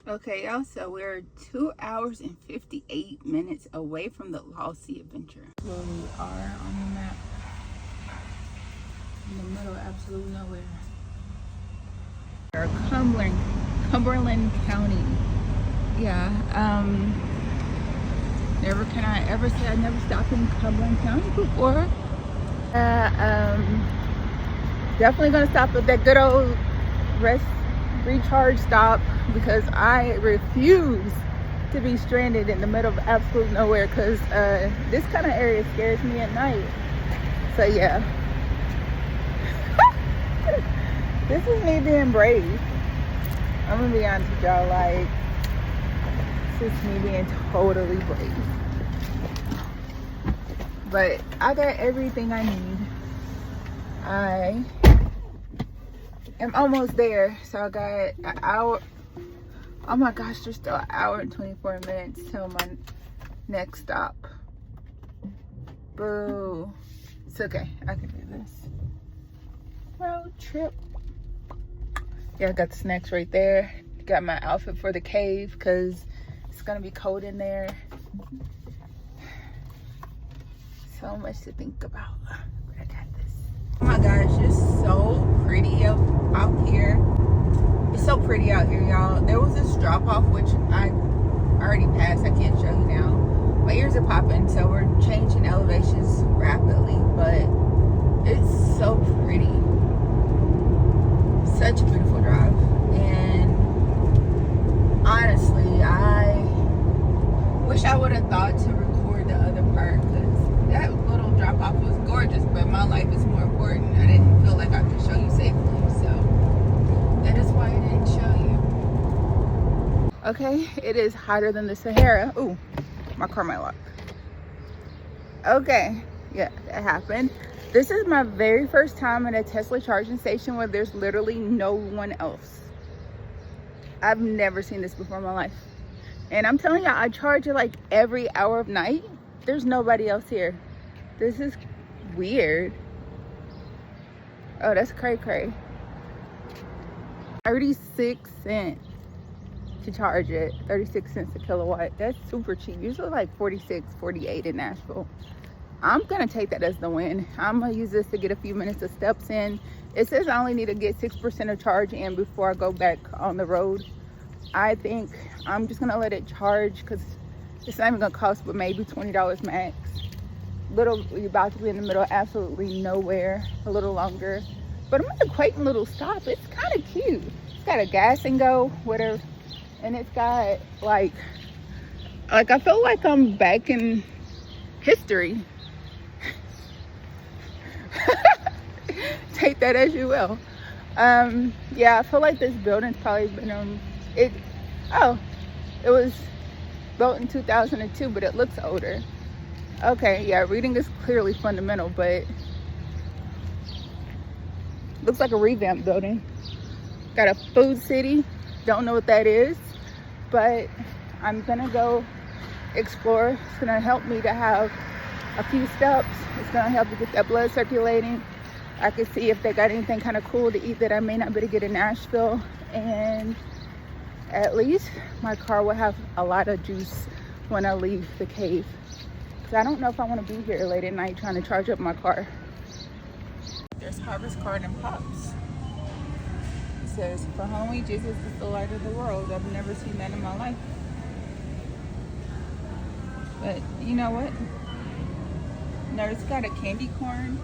Okay, y'all, so we're 2 hours and 58 minutes away from the Lost Sea Adventure. Where we are on the map. In the middle of absolute nowhere. Or Cumberland County. Yeah, never can I ever say I never stopped in Cumberland County before. Definitely gonna stop at that good old recharge stop because I refuse to be stranded in the middle of absolute nowhere, because this kind of area scares me at night. So yeah. This is me being brave. I'm gonna be honest with y'all, like, this is me being totally brave. But I got everything I need. I am almost there. So I got an hour. Oh my gosh, there's still an hour and 24 minutes till my next stop. Boo. It's okay, I can do this. Road trip. Yeah, I got the snacks right there. Got my outfit for the cave because it's gonna be cold in there. So much to think about. But I got this. Oh my gosh, it's so pretty out here. It's so pretty out here, y'all. There was this drop off which I already passed. I can't show you now. My ears are popping, so we're changing elevations rapidly, but it's so pretty. Such a beautiful drive. And honestly, I wish I would have thought to record the other part, because that little drop off was gorgeous, but my life is more important. I didn't feel like I could show you safely, so that is why I didn't show you. Okay, it is hotter than the Sahara. Ooh, my car might lock. Okay, yeah, that happened. This is my very first time at a Tesla charging station where there's literally no one else. I've never seen this before in my life. And I'm telling you, I charge it like every hour of night. There's nobody else here. This is weird. Oh, that's cray-cray. 36 cents to charge it. 36 cents a kilowatt. That's super cheap. Usually like 46, 48 in Nashville. I'm gonna take that as the win. I'm gonna use this to get a few minutes of steps in. It says I only need to get 6% of charge in before I go back on the road. I think I'm just gonna let it charge because it's not even gonna cost but maybe $20 max. You're about to be in the middle of absolutely nowhere, a little longer. But I'm at the quaint little stop. It's kind of cute. It's got a gas and go, whatever. And it's got like I feel like I'm back in history. Take that as you will. Yeah, I feel like this building's probably been it was built in 2002, but it looks older. Okay, yeah, reading is clearly fundamental, but looks like a revamped building. Got a food city, don't know what that is, but I'm gonna go explore. It's gonna help me to have a few steps. It's gonna help to get that blood circulating. I can see if they got anything kind of cool to eat that I may not be able to get in Nashville, and at least my car will have a lot of juice when I leave the cave, because I don't know if I want to be here late at night trying to charge up my car. There's Harvest Garden Pops. It says, for Halloween, Jesus is the light of the world. I've never seen that in my life, but you know what? No, it's got a candy corn.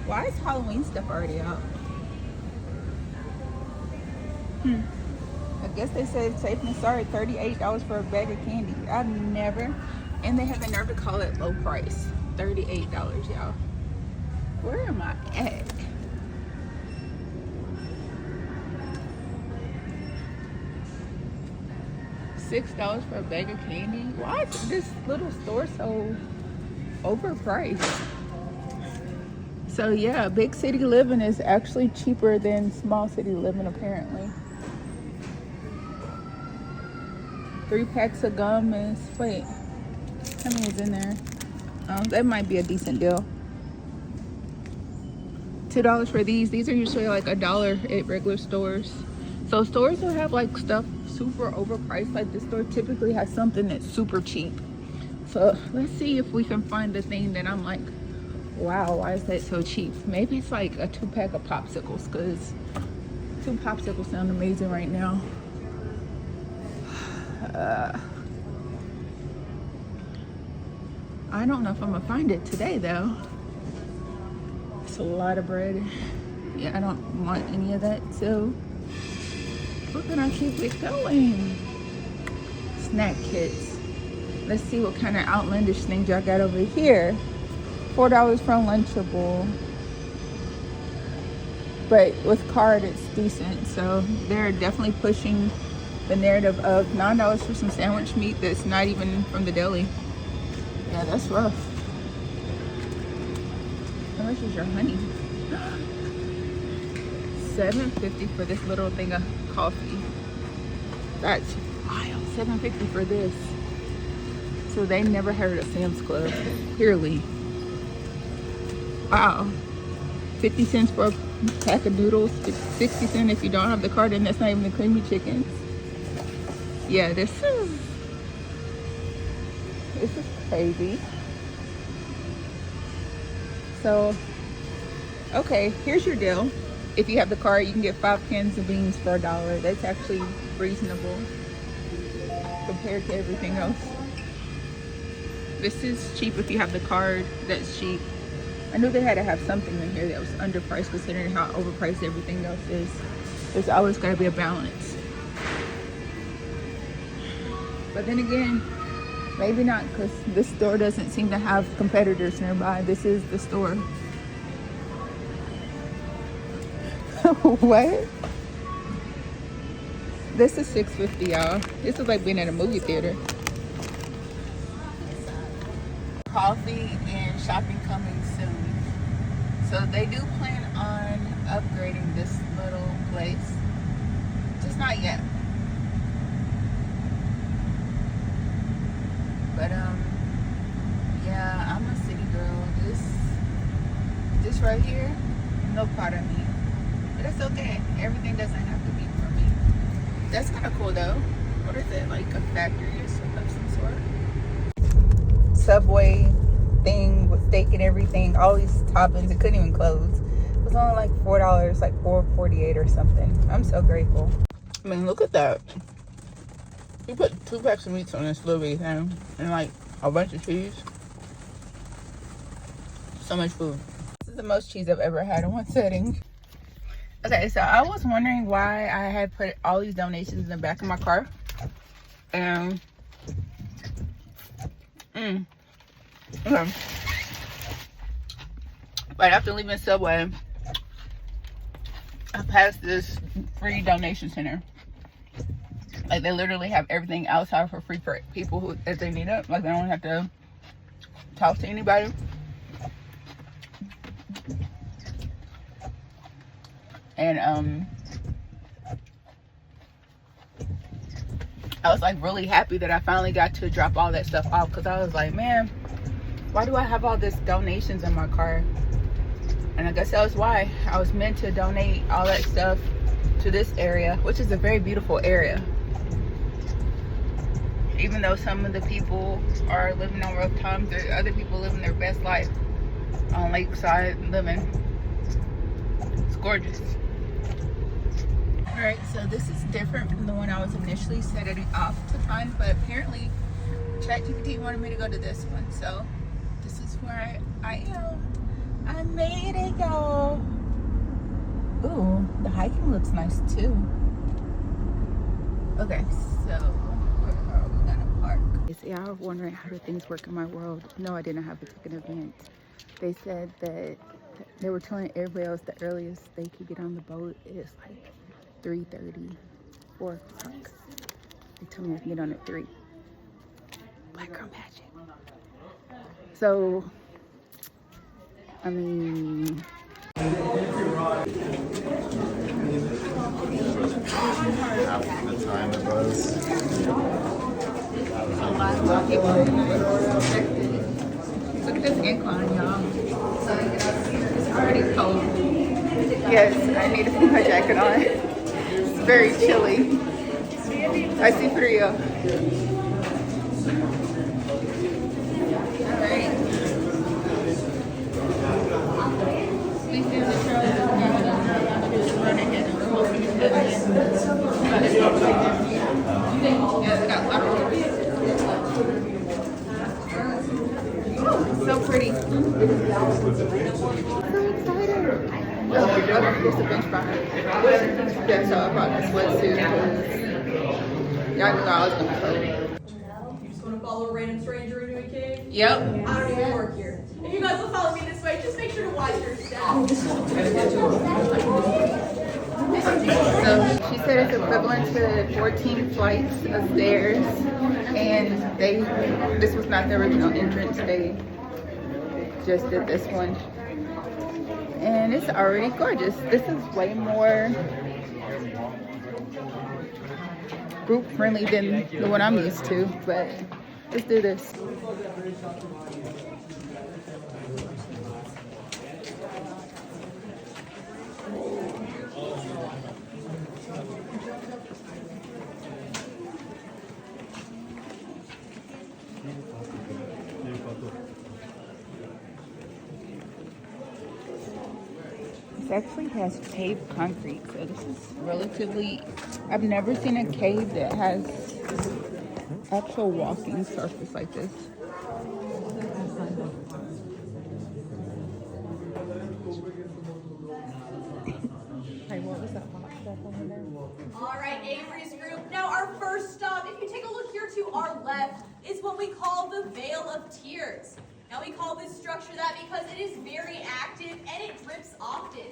Why is Halloween stuff already out? I guess they said safe and sorry, $38 for a bag of candy. I've never, and they have the nerve to call it low price. $38, y'all. Where am I at? $6 for a bag of candy? Why is this little store so overpriced? So yeah, big city living is actually cheaper than small city living apparently. 3 packs of gum is, wait, how many is in there? That might be a decent deal. $2 for these. These are usually like $1 at regular stores. So stores will have like stuff super overpriced. Like this store typically has something that's super cheap. So let's see if we can find the thing that I'm like, wow, why is that so cheap? Maybe it's like a 2-pack of popsicles, because 2 popsicles sound amazing right now. I don't know if I'm gonna find it today though. It's a lot of bread. Yeah, I don't want any of that, so we're gonna keep it going. Snack kits. Let's see what kind of outlandish things y'all got over here. $4 for Lunchable. But with card, it's decent. So they're definitely pushing the narrative of $9 for some sandwich meat that's not even from the deli. Yeah, that's rough. How much is your honey? $7.50 for this little thing of coffee. That's wild. $7.50 for this. So they never heard of Sam's Club, clearly. Wow. 50 cents for a pack of noodles, 60 cents if you don't have the card, and that's not even the creamy chickens. Yeah, this is crazy. So, okay, here's your deal. If you have the card, you can get 5 cans of beans for $1. That's actually reasonable compared to everything else. This is cheap if you have the card. That's cheap. I knew they had to have something in here that was underpriced considering how overpriced everything else is. There's always got to be a balance. But then again, maybe not, because this store doesn't seem to have competitors nearby. This is the store. What? This is $6.50, y'all. This is like being at a movie theater. Coffee and shopping coming soon. So they do plan on upgrading this little place. Just not yet. But yeah, I'm a city girl. This right here, no part of me. But it's okay. Everything doesn't have to be for me. That's kind of cool though. What is it, like a factory or something of some sort? Subway thing with steak and everything, all these toppings. It couldn't even close. It was only like $4, like $4.48 or something. I'm so grateful. I mean, look at that. You put 2 packs of meats on this little bitty thing and like a bunch of cheese. So much food. This is the most cheese I've ever had in one setting. Okay, so I was wondering why I had put all these donations in the back of my car. And okay. Right after leaving Subway, I passed this free donation center. Like, they literally have everything outside for free for people who, if they need it. Like, they don't have to talk to anybody. And I was like really happy that I finally got to drop all that stuff off, because I was like, man, why do I have all this donations in my car? And I guess that was why. I was meant to donate all that stuff to this area, which is a very beautiful area. Even though some of the people are living on rough times, there are other people living their best life on lakeside living. It's gorgeous. Alright, so this is different from the one I was initially setting off to find, but apparently ChatGPT wanted me to go to this one, so this is where I am. I made it, y'all. Ooh, the hiking looks nice too. Okay, so where are we gonna park? So y'all are wondering how do things work in my world. No, I didn't have a ticket event. They said that they were telling everybody else the earliest they could get on the boat is like 3:30, 4 o'clock. They told me I can get on at 3. Black girl magic. So, I mean, half the time it was. a lot of people affected. Look at this incline, y'all. It's already cold. Yes, I need to put my jacket on. It's very chilly. I see three of. Alright. We see the trail. Just running in. We're hoping it's good. Yeah, we got flowers. So pretty. Oh, there's a bench behind. Yeah, so I brought this sweatsuit because y'all knew I was gonna be cold. You just want to follow a random stranger into a cave? Yep. I don't even work here. If you guys will follow me this way, just make sure to watch your step. So she said it's equivalent to 14 flights of stairs, and this was not the original entrance. They just did this one. And it's already gorgeous. This is way more group friendly than the one I'm used to, but let's do this. It actually has paved concrete, so this is relatively, I've never seen a cave that has actual walking surface like this. All right, Avery's group. Now our first stop, if you take a look here to our left, is what we call the Vale of Tears. Now we call this structure that because it is very active and it drips often.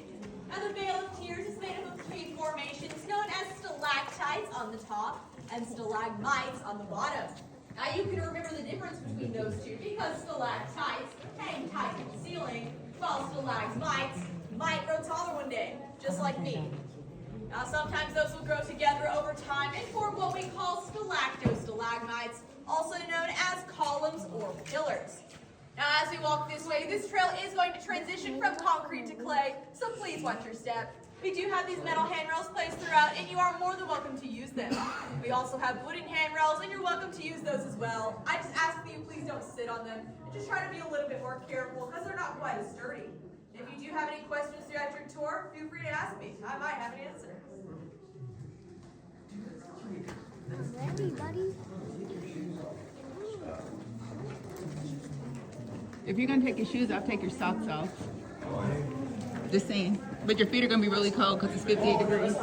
Now the Vale of Tears is made up of cave formations known as stalactites on the top and stalagmites on the bottom. Now you can remember the difference between those two because stalactites hang tight to the ceiling while stalagmites might grow taller one day, just like me. Now sometimes those will grow together over time and form what we call stalactostalagmites, also known as columns or pillars. Now as we walk this way, this trail is going to transition from concrete to clay, so please watch your step. We do have these metal handrails placed throughout, and you are more than welcome to use them. We also have wooden handrails, and you're welcome to use those as well. I just ask that you please don't sit on them, and just try to be a little bit more careful, because they're not quite as sturdy. If you do have any questions throughout your tour, feel free to ask me. I might have an answer. Ready, buddy? If you're gonna take your shoes off, take your socks off. Just saying. But your feet are gonna be really cold because it's 58 degrees.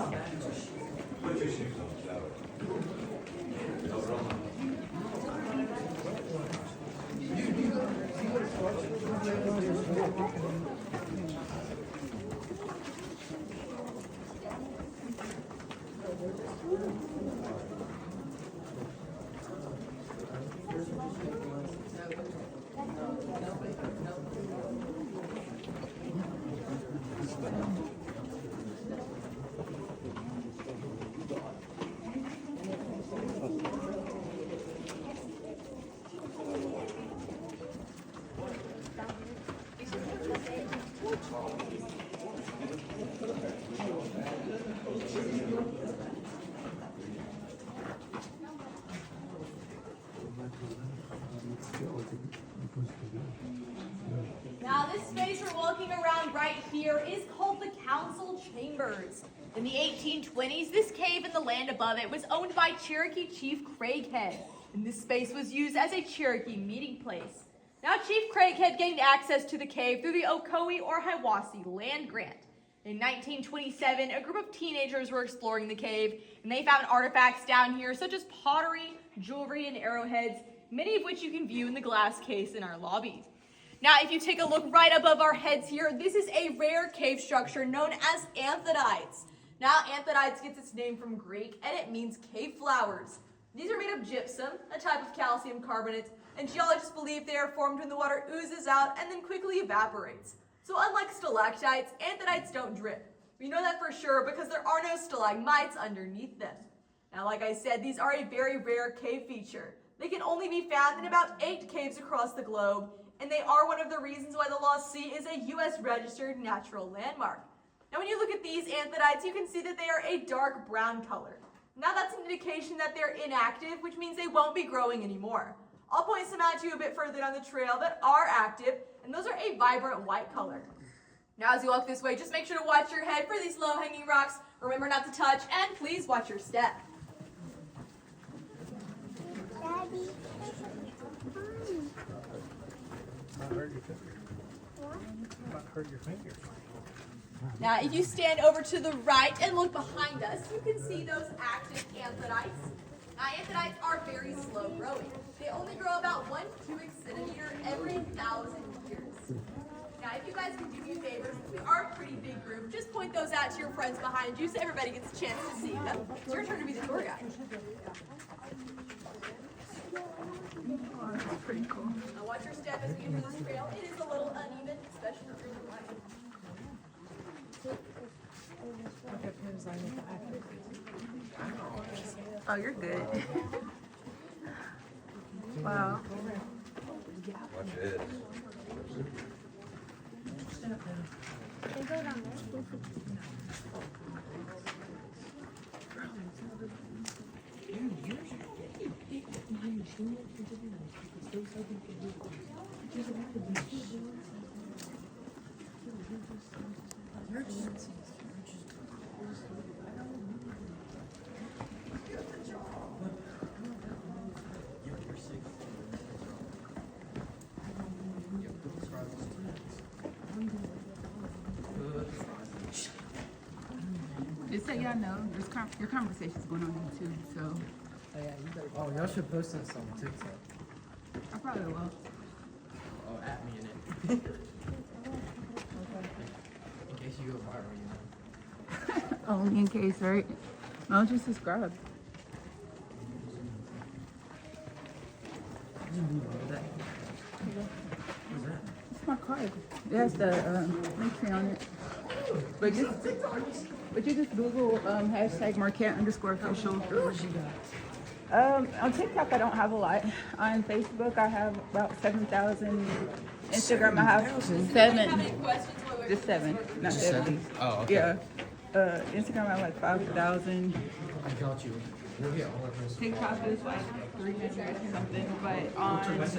Now this space we're walking around right here is called the Council Chambers. In the 1820s, this cave and the land above it was owned by Cherokee Chief Craighead, and this space was used as a Cherokee meeting place. Now Chief Craighead gained access to the cave through the Ocoee or Hiwassee land grant. In 1927, a group of teenagers were exploring the cave, and they found artifacts down here such as pottery, jewelry, and arrowheads, many of which you can view in the glass case in our lobby. Now, if you take a look right above our heads here, this is a rare cave structure known as anthodites. Now, anthodites gets its name from Greek, and it means cave flowers. These are made of gypsum, a type of calcium carbonate, and geologists believe they are formed when the water oozes out and then quickly evaporates. So unlike stalactites, anthodites don't drip. We know that for sure because there are no stalagmites underneath them. Now, like I said, these are a very rare cave feature. They can only be found in about 8 caves across the globe, and they are one of the reasons why the Lost Sea is a U.S. registered natural landmark. Now when you look at these anthodites, you can see that they are a dark brown color. Now that's an indication that they're inactive, which means they won't be growing anymore. I'll point some out to you a bit further down the trail that are active, and those are a vibrant white color. Now as you walk this way, just make sure to watch your head for these low-hanging rocks. Remember not to touch, and please watch your step. Daddy. Might hurt your finger. What? Might hurt your finger. Now, if you stand over to the right and look behind us, you can see those active anthodites. Now, anthodites are very slow growing. They only grow about 1 cubic centimeter every 1,000 years. Now, if you guys can do me a favor, since we are a pretty big group, just point those out to your friends behind you so everybody gets a chance to see them. It's your turn to be the tour guide. Oh, that's pretty cool. Now, watch your step as we enter this trail. It is a little uneven, especially through the light. Oh, you're good. Wow. Watch it. They go down there. Just so y'all know, your conversation's going on YouTube, so Oh, y'all should post this on TikTok. I probably will. Oh, at me in it. In case you go viral, you know. Only in case, right? No, just subscribe. What that? What's that? It's my card. It has the link on it. But you just Google hashtag Marquette_official. What you got? On TikTok, I don't have a lot. On Facebook, I have about 7,000. Instagram, I have 7. Just 7, not 70. Oh, okay. Yeah. Instagram, I have like 5,000. I got you. We'll get all of those. TikTok is like 300 or something, but on well,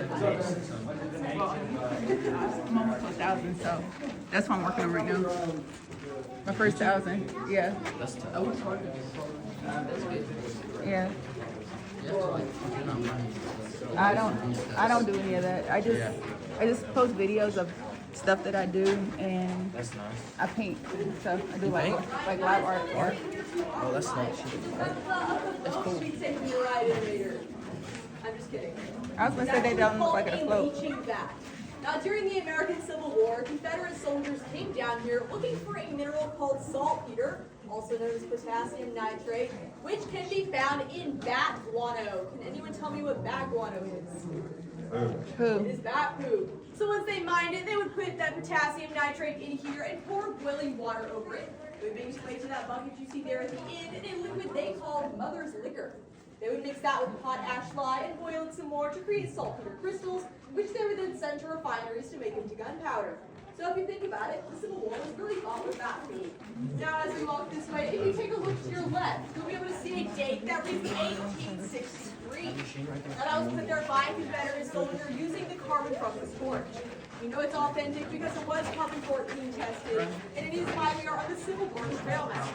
I'm almost to 1,000, so that's what I'm working on right now. My first 1,000, yeah, That's tough. Oh, it's hard to get That's good. yeah. You have to, like, depend on money. I don't do any of that. I just post videos of stuff that I do, and That's nice. I paint. So I do like paint? live art. Oh, that's nice. That's cool. I'm just kidding. I was gonna say they don't look like It's a actually float. called a leaching vat. Now, during the American Civil War, Confederate soldiers came down here looking for a mineral called saltpeter, also known as potassium nitrate, which can be found in bat guano. Can anyone tell me what bat guano is? It Who? is bat poop. So once they mined it, they would put that potassium nitrate in here and pour boiling water over it. It would make its way to that bucket you see there at the end in a liquid they called mother's liquor. They would mix that with hot ash lye and boil it some more to create saltpeter crystals, which they would then send to refineries to make into gunpowder. So if you think about it, the Civil War was really fought with bat food. Now as we walk this way, if you take a look to your left, you'll be able to see a date that reads 1863. Now that was put there by a Confederate soldier using the carbon from this torch. We know it's authentic because it was carbon-14 tested, and it is why we are on the Civil War Trail now.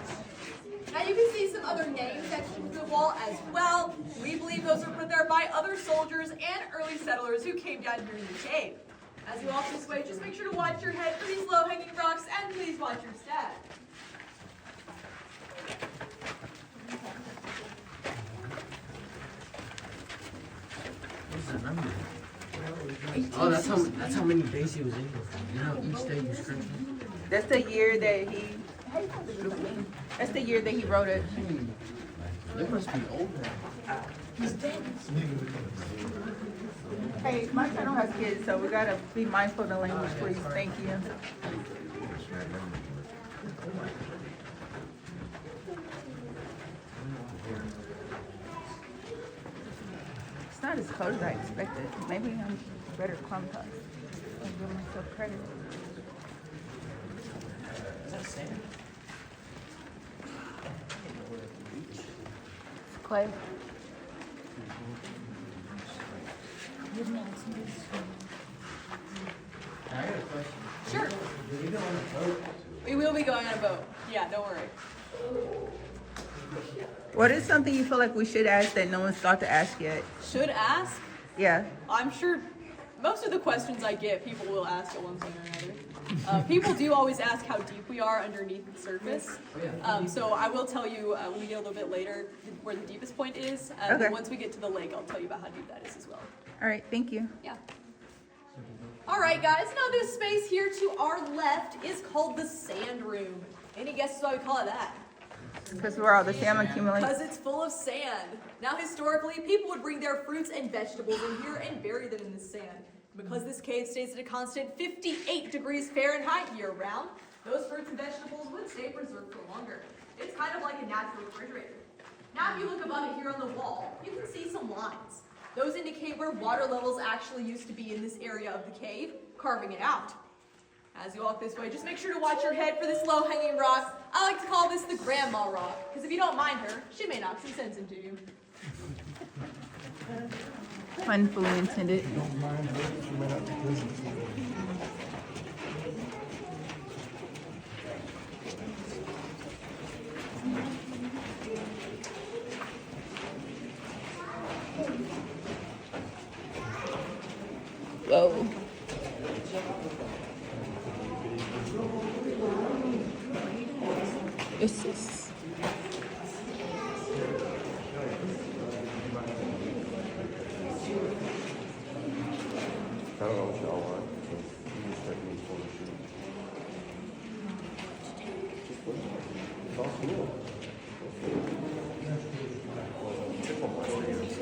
Now you can see some other names etched into the wall as well. We believe those were put there by other soldiers and early settlers who came down here in the cave. As you walk this way, just make sure to watch your head for these low-hanging rocks, and please watch your step. What's that number? Oh, that's how many days he was in here. You know, each day you script him. That's the year that he. That's the year that he wrote it. They must be old now. Hey, my channel has kids, so we gotta be mindful of the language, please. Thank you. It's not as cold as I expected. Maybe I'm better compact. I'm giving myself credit. Is that sand? Clay. I got a question. Sure. Do we go on a boat? We will be going on a boat. Yeah, don't worry. What is something you feel like we should ask that no one's thought to ask yet? Should ask. Yeah. I'm sure most of the questions I get, people will ask at one point or another. People do always ask how deep we are underneath the surface. So I will tell you when we get a little bit later where the deepest point is. Okay. Once we get to the lake, I'll tell you about how deep that is as well. All right. Thank you. Yeah. All right, guys. Now this space here to our left is called the sand room. Any guesses why we call it that? Because where all the salmon accumulate. Because it's full of sand. Now, historically, people would bring their fruits and vegetables in here and bury them in the sand. Because this cave stays at a constant 58 degrees Fahrenheit year-round, those fruits and vegetables would stay preserved for longer. It's kind of like a natural refrigerator. Now, if you look above it here on the wall, you can see some lines. Those indicate where water levels actually used to be in this area of the cave, carving it out. As you walk this way, just make sure to watch your head for this low-hanging rock. I like to call this the grandma rock, because if you don't mind her, she may knock some sense into you. Pun fully intended. Whoa. This is... I don't know what y'all want. You just take me for the shoot. It's all cool. Tip on my sleeves.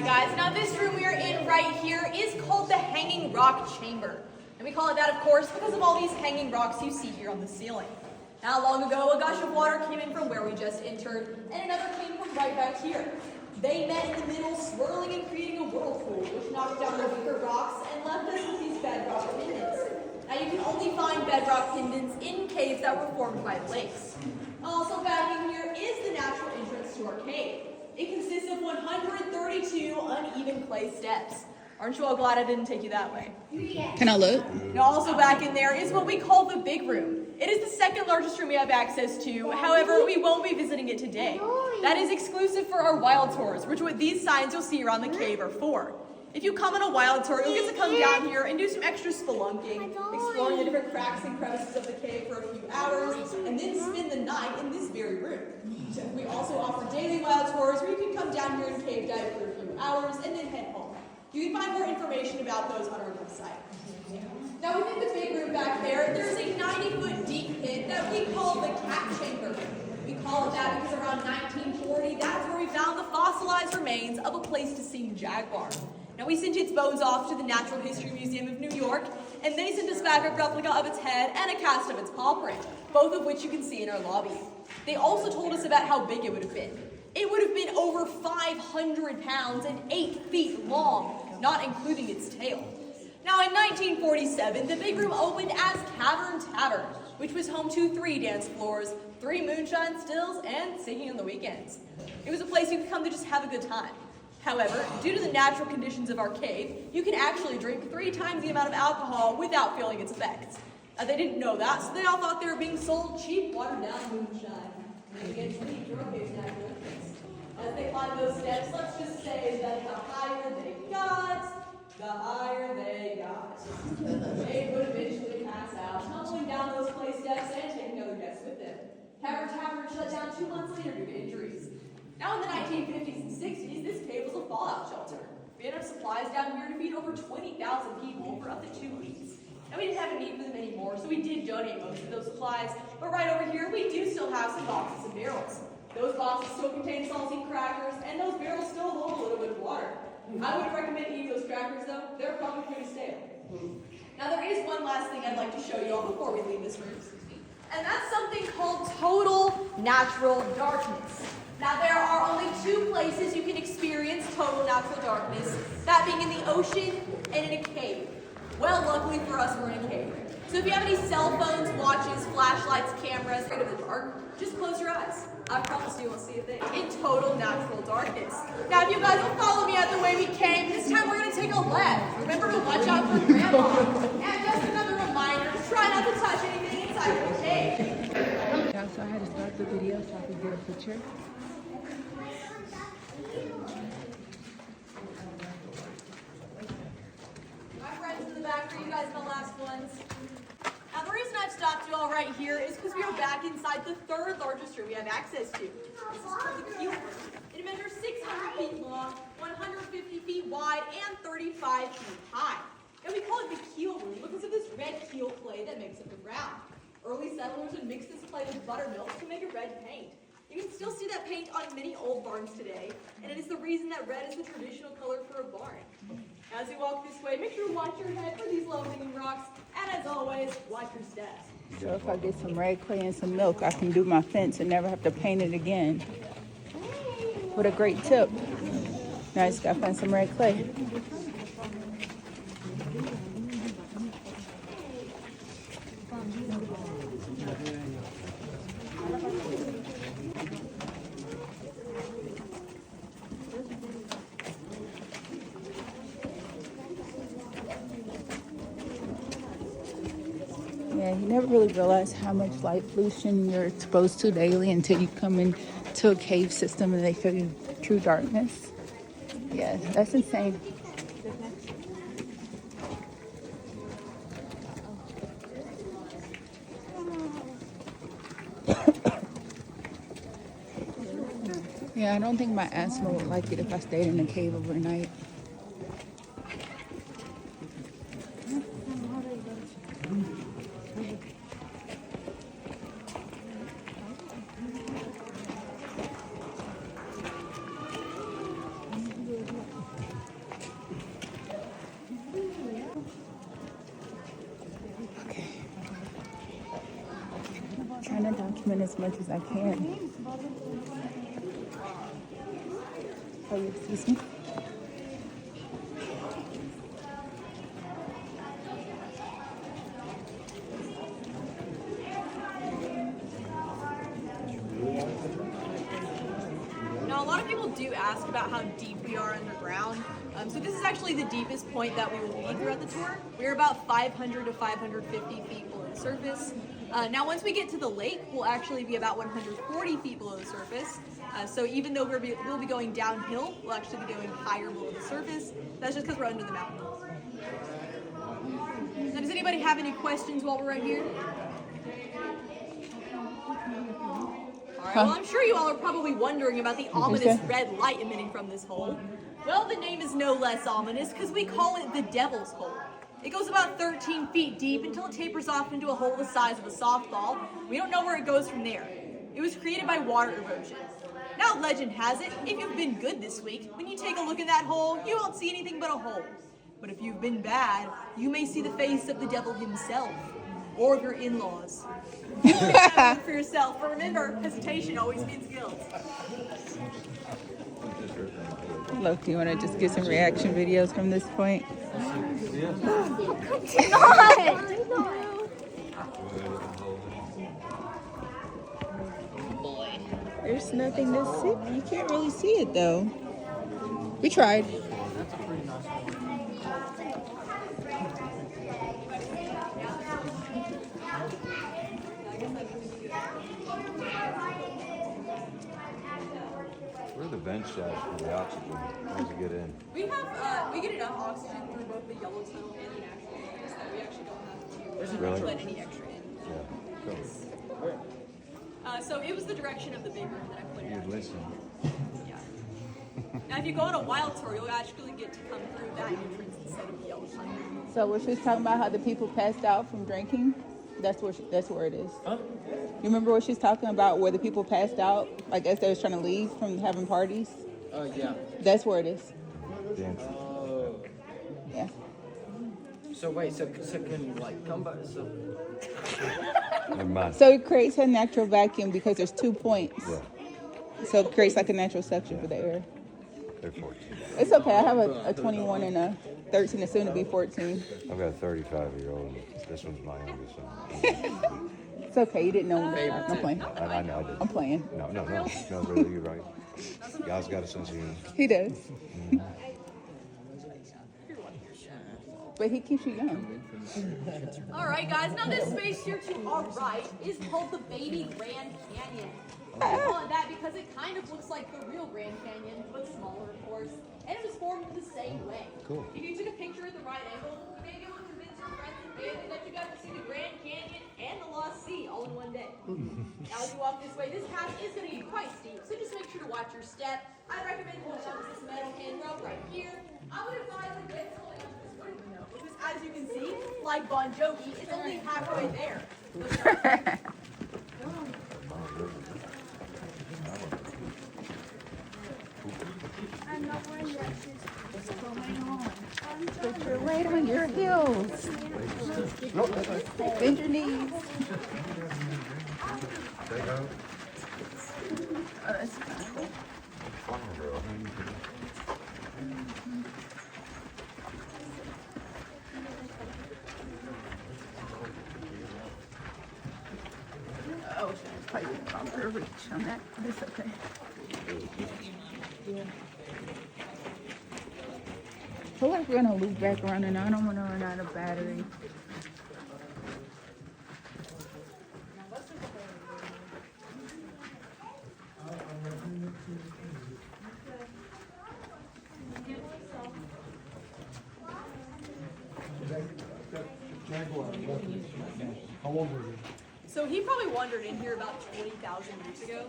Guys, now this room we are in right here is called the Hanging Rock Chamber. And we call it that, of course, because of all these hanging rocks you see here on the ceiling. Now, long ago, a gush of water came in from where we just entered, and another came from right back here. They met in the middle, swirling and creating a whirlpool, which knocked down the weaker rocks and left us with these bedrock pendants. Now, you can only find bedrock pendants in caves that were formed by lakes. Also back in here is the natural entrance to our cave. It consists of 132 uneven clay steps. Aren't you all glad I didn't take you that way? Can I look? Now also back in there is what we call the big room. It is the second largest room we have access to. However, we won't be visiting it today. That is exclusive for our wild tours, which what these signs you'll see around the cave are for. If you come on a wild tour, you'll get to come down here and do some extra spelunking, exploring the different cracks and crevices of the cave for a few hours, and then spend the night in this very room. We also offer daily wild tours where you can come down here and cave dive for a few hours and then head home. You can find more information about those on our website. Now within the big room back there's a 90-foot deep pit that we call the Cat Chamber. We call it that because around 1940, that's where we found the fossilized remains of a Pleistocene jaguar. Now, we sent its bones off to the Natural History Museum of New York, and they sent us back a replica of its head and a cast of its paw print, both of which you can see in our lobby. They also told us about how big it would have been. It would have been over 500 pounds and 8 feet long, not including its tail. Now, in 1947, the big room opened as Cavern Tavern, which was home to 3 dance floors, 3 moonshine stills, and singing on the weekends. It was a place you could come to just have a good time. However, due to the natural conditions of our cave, you can actually drink 3 times the amount of alcohol without feeling its effects. They didn't know that, so they all thought they were being sold cheap, watered-down moonshine. They began to leave your cave's natural interest. As they climbed those steps, let's just say that the higher they got, the higher they got. They would eventually pass out, tumbling down those clay steps and taking other guests with them. Cavern Tavern shut down 2 months later due to injuries. Now in the 1950s and 60s, this cave was a fallout shelter. We had enough supplies down here to feed over 20,000 people for up to 2 weeks. Now we didn't have a need for them anymore, so we did donate most of those supplies. But right over here, we do still have some boxes and barrels. Those boxes still contain saltine crackers, and those barrels still hold a little bit of water. I wouldn't recommend eating those crackers though. They're probably pretty stale. Now there is one last thing I'd like to show you all before we leave this room. And that's something called total natural darkness. Now there are only two places you can experience total natural darkness, that being in the ocean and in a cave. Well, luckily for us, we're in a cave. So if you have any cell phones, watches, flashlights, cameras, afraid of the dark, just close your eyes. I promise you won't see a thing. In total natural darkness. Now if you guys will follow me out the way we came, this time we're going to take a left. Remember to watch out for Grandma. And just another reminder, try not to touch anything inside the cave. Yeah, so I had to start the video so I could get a picture. My friends in the back, are you guys the last ones? Now the reason I've stopped you all right here is because we are back inside the third largest room we have access to. This is called the keel room. It measures 600 feet long, 150 feet wide, and 35 feet high. And we call it the keel room because of this red keel clay that makes up the ground. Early settlers would mix this clay with buttermilk to make a red paint. You can still see that paint on many old barns today, and it is the reason that red is the traditional color for a barn. As you walk this way, make sure to watch your head for these low-hanging rocks, and as always, watch your steps. So if I get some red clay and some milk, I can do my fence and never have to paint it again. What a great tip. Now I just gotta find some red clay. Yeah, you never really realize how much light pollution you're exposed to daily until you come into a cave system and they show you true darkness. Yeah, that's insane. Yeah, I don't think my asthma would like it if I stayed in a cave overnight. Trying to document as much as I can. Oh, excuse me. Now, a lot of people do ask about how deep we are underground. So this is actually the deepest point that we will be throughout the tour. We're about 500 to 550 feet below the surface. Now, once we get to the lake, we'll actually be about 140 feet below the surface. So even though we'll be going downhill, we'll actually be going higher below the surface. That's just because we're under the mountain. Now, does anybody have any questions while we're right here? All right, well, I'm sure you all are probably wondering about the ominous red light emitting from this hole. Well, the name is no less ominous because we call it the Devil's Hole. It goes about 13 feet deep until it tapers off into a hole the size of a softball. We don't know where it goes from there. It was created by water erosion. Now, legend has it, if you've been good this week, when you take a look in that hole, you won't see anything but a hole. But if you've been bad, you may see the face of the devil himself, or of your in-laws. You can make that one for yourself, but remember, hesitation always means guilt. Look, do you want to just get some reaction videos from this point? There's nothing to see. You can't really see it though. We tried. Where are the vent shafts for the oxygen? How does it get in? We get enough oxygen through both the yellow tunnel and the natural gas that we actually don't have to Really? let any extra in. Yeah. Cool. So it was the direction of the big room that I put it You in. listen. Yeah. Now, if you go on a wild tour, you'll actually get to come through that entrance instead of the yellow tunnel. So what she was talking about how the people passed out from drinking? That's where it is. Huh? You remember what she's talking about, where the people passed out, like as they was trying to leave from having parties? Yeah. That's where it is. Oh. Yeah. So wait, so can like come back? So Never mind. So it creates a natural vacuum because there's 2 points. Yeah, So it creates like a natural suction for the air. they're 14. It's okay. I have a 21 and a 13 and soon to be 14. I've got a 35-year-old. This one's my youngest son. It's okay. You didn't know. I'm playing. I know I did. I'm playing. No, really, you're right. God's got a sense of humor. He does. But he keeps you young. All right, guys. Now this space here to our right is called the Baby Grand Canyon. We call it that because it kind of looks like the real Grand Canyon, but smaller, of course. And it was formed the same way. Cool. If you took a picture at the right angle, you may be able to convince your friends and family that you got to see the Grand Canyon and the Lost Sea all in one day. Now, as you walk this way, this path is going to be quite steep, so just make sure to watch your step. I'd recommend pulling up this metal handrail right here. I would advise against holding onto this wooden window because, as you can see, like Bon Jovi, it's only halfway there. I'm not wearing dresses. Put your weight on your heels. Bend your knees. Oh, that's kind of cool. Oh, shit. It's probably longer reach on that, but it's okay. I feel like we're gonna loop back around and I don't want to run out of battery. So he probably wandered in here about 20,000 years ago.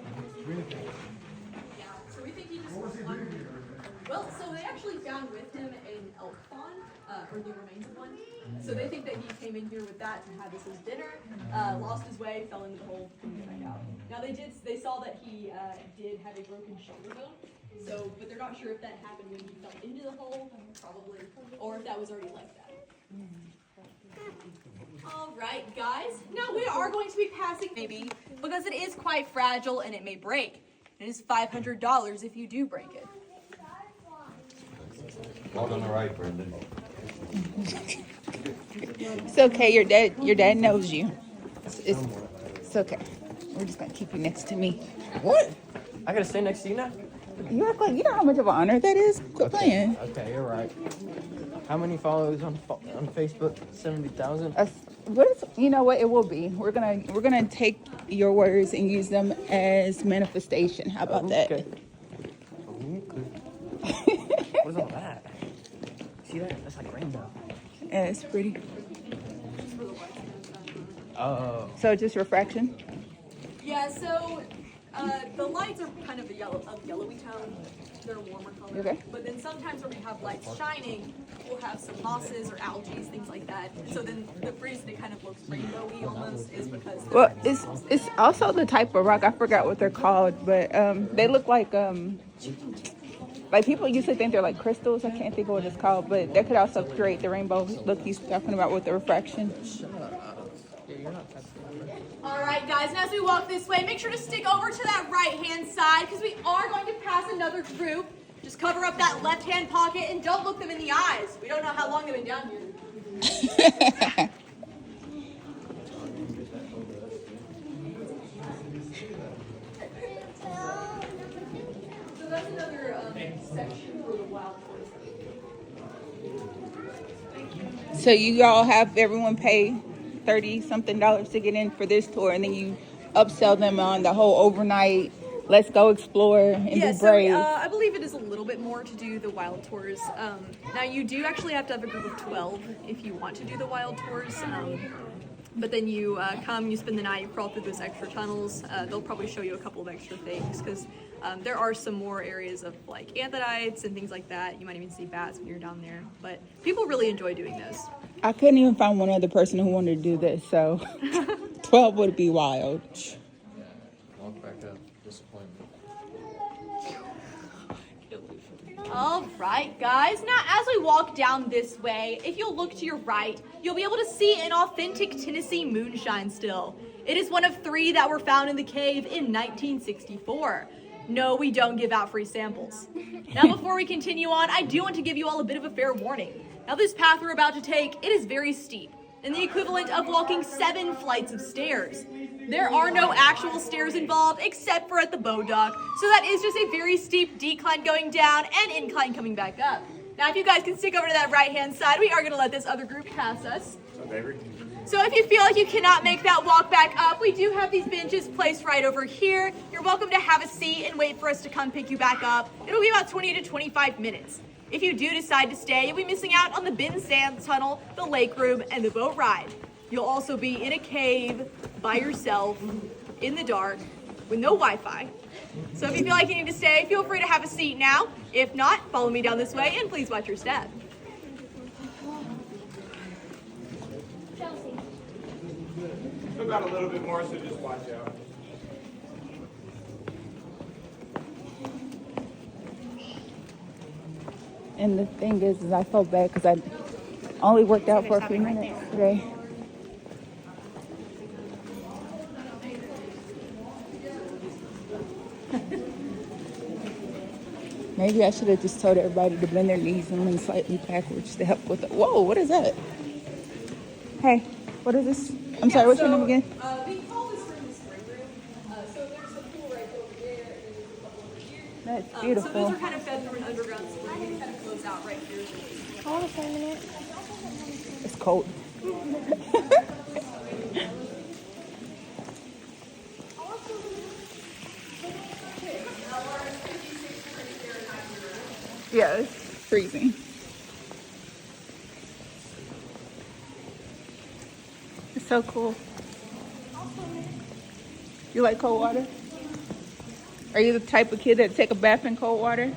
Yeah, so we think he just wandered in. Well, so they actually found with him an elk fawn, or the remains of one. So they think that he came in here with that to have this as dinner, lost his way, fell into the hole, couldn't get back out. Now they saw that he did have a broken shoulder bone. So, but they're not sure if that happened when he fell into the hole, probably, or if that was already like that. All right, guys. Now we are going to be passing maybe because it is quite fragile and it may break. It is $500 if you do break it. Walk on the right, Brendan. It's okay. Your dad knows you. It's okay. We're just gonna keep you next to me. what? I gotta stay next to you now. You act like you know how much of an honor that is. Quit playing. Okay, you're right. How many followers on Facebook? 70,000. You know what? It will be. We're gonna take your words and use them as manifestation. How about that? Okay. What is all that? See that? That's like rainbow. Yeah, it's pretty. Oh. So just refraction. Yeah, so the lights are kind of yellowy tone. They're a warmer color. Okay. But then sometimes when we have lights shining, we'll have some mosses or algae, things like that. So then the reason it kind of looks rainbowy almost is because Well, it's also the type of rock. I forgot what they're called, but they look like people usually think they're like crystals. I can't think of what it's called, but that could also create the rainbow look he's talking about with the refraction. All right, guys, and as we walk this way, make sure to stick over to that right-hand side because we are going to pass another group. Just cover up that left-hand pocket and don't look them in the eyes. We don't know how long they've been down here. So that's another section for the wild horse. So you all have everyone pay $30-something to get in for this tour, and then you upsell them on the whole overnight. Let's go explore and Yeah, be so brave. I believe it is a little bit more to do the wild tours. Now you do actually have to have a group of 12 if you want to do the wild tours. But then you come, you spend the night, you crawl through those extra tunnels. They'll probably show you a couple of extra things because there are some more areas of like anthodites and things like that. You might even see bats when you're down there. But people really enjoy doing those. I couldn't even find one other person who wanted to do this, so 12 would be wild. Walk back up. Disappointment. All right, guys. Now, as we walk down this way, if you'll look to your right, you'll be able to see an authentic Tennessee moonshine still. It is one of 3 that were found in the cave in 1964. No, we don't give out free samples. Now, before we continue on, I do want to give you all a bit of a fair warning. Now, this path we're about to take, it is very steep, and the equivalent of walking 7 flights of stairs. There are no actual stairs involved except for at the bow dock, so that is just a very steep decline going down and incline coming back up. Now, if you guys can stick over to that right-hand side, we are going to let this other group pass us. So if you feel like you cannot make that walk back up, we do have these benches placed right over here. You're welcome to have a seat and wait for us to come pick you back up. It'll be about 20 to 25 minutes. If you do decide to stay, you'll be missing out on the Ben Sands Tunnel, the lake room, and the boat ride. You'll also be in a cave by yourself in the dark with no Wi-Fi. So if you feel like you need to stay, feel free to have a seat now. If not, follow me down this way and please watch your step. Still got a little bit more, so just watch out. And the thing is I felt bad because I only worked out for a few minutes today. Maybe I should have just told everybody to bend their knees and lean slightly backwards to help with it. Whoa, what is that? Hey, what is this? I'm sorry, what's your name again? We call this room the spring room. So there's a pool right over there, and there's a couple over here. That's So beautiful. those are kind of fed through an underground spring. It kind of flows out right here. I want to swim in it. It's cold. Yeah, it's freezing. It's so cool. You like cold water? Are you the type of kid that take a bath in cold water?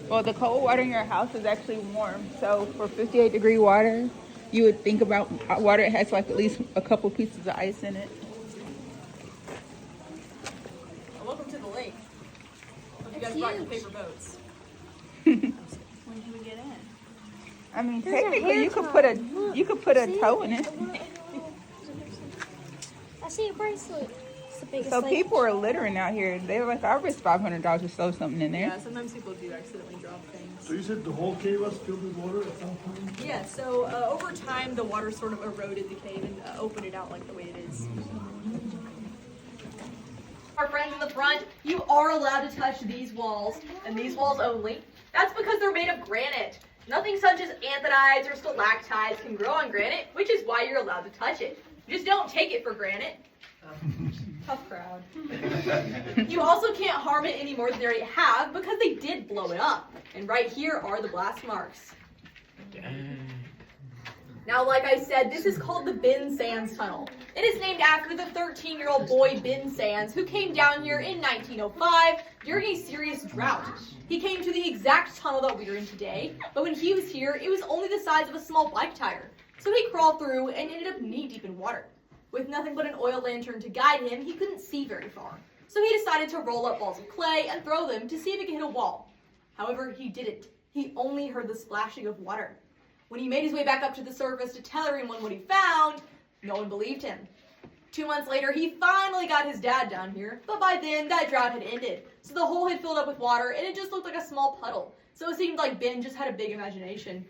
Well, the cold water in your house is actually warm. So for 58-degree water, you would think about water that has like at least a couple pieces of ice in it. Welcome to the lake. Hope you guys brought your paper boats. When can we get in? I mean, There's a technically, you hair could put a tie. you could put a See? toe in it. I see a bracelet. It's the biggest. So like, people are littering out here. They're like, I risk $500 to throw something in there. Yeah, sometimes people do accidentally drop things. So you said the whole cave was filled with water at some point? Yeah, so over time, the water sort of eroded the cave and opened it out like the way it is. Our friends in the front, you are allowed to touch these walls, and these walls only. That's because they're made of granite. Nothing such as anthodites or stalactites can grow on granite, which is why you're allowed to touch it. Just don't take it for granted. Tough crowd. You also can't harm it any more than they already have because they did blow it up. And right here are the blast marks. Now, like I said, this is called the Ben Sands Tunnel. It is named after the 13-year-old boy Ben Sands who came down here in 1905 during a serious drought. He came to the exact tunnel that we are in today, but when he was here, it was only the size of a small bike tire. So he crawled through and ended up knee-deep in water. With nothing but an oil lantern to guide him, he couldn't see very far. So he decided to roll up balls of clay and throw them to see if he could hit a wall. However, he didn't. He only heard the splashing of water. When he made his way back up to the surface to tell everyone what he found, no one believed him. 2 months later, he finally got his dad down here, but by then, that drought had ended. So the hole had filled up with water, and it just looked like a small puddle. So it seemed like Ben just had a big imagination.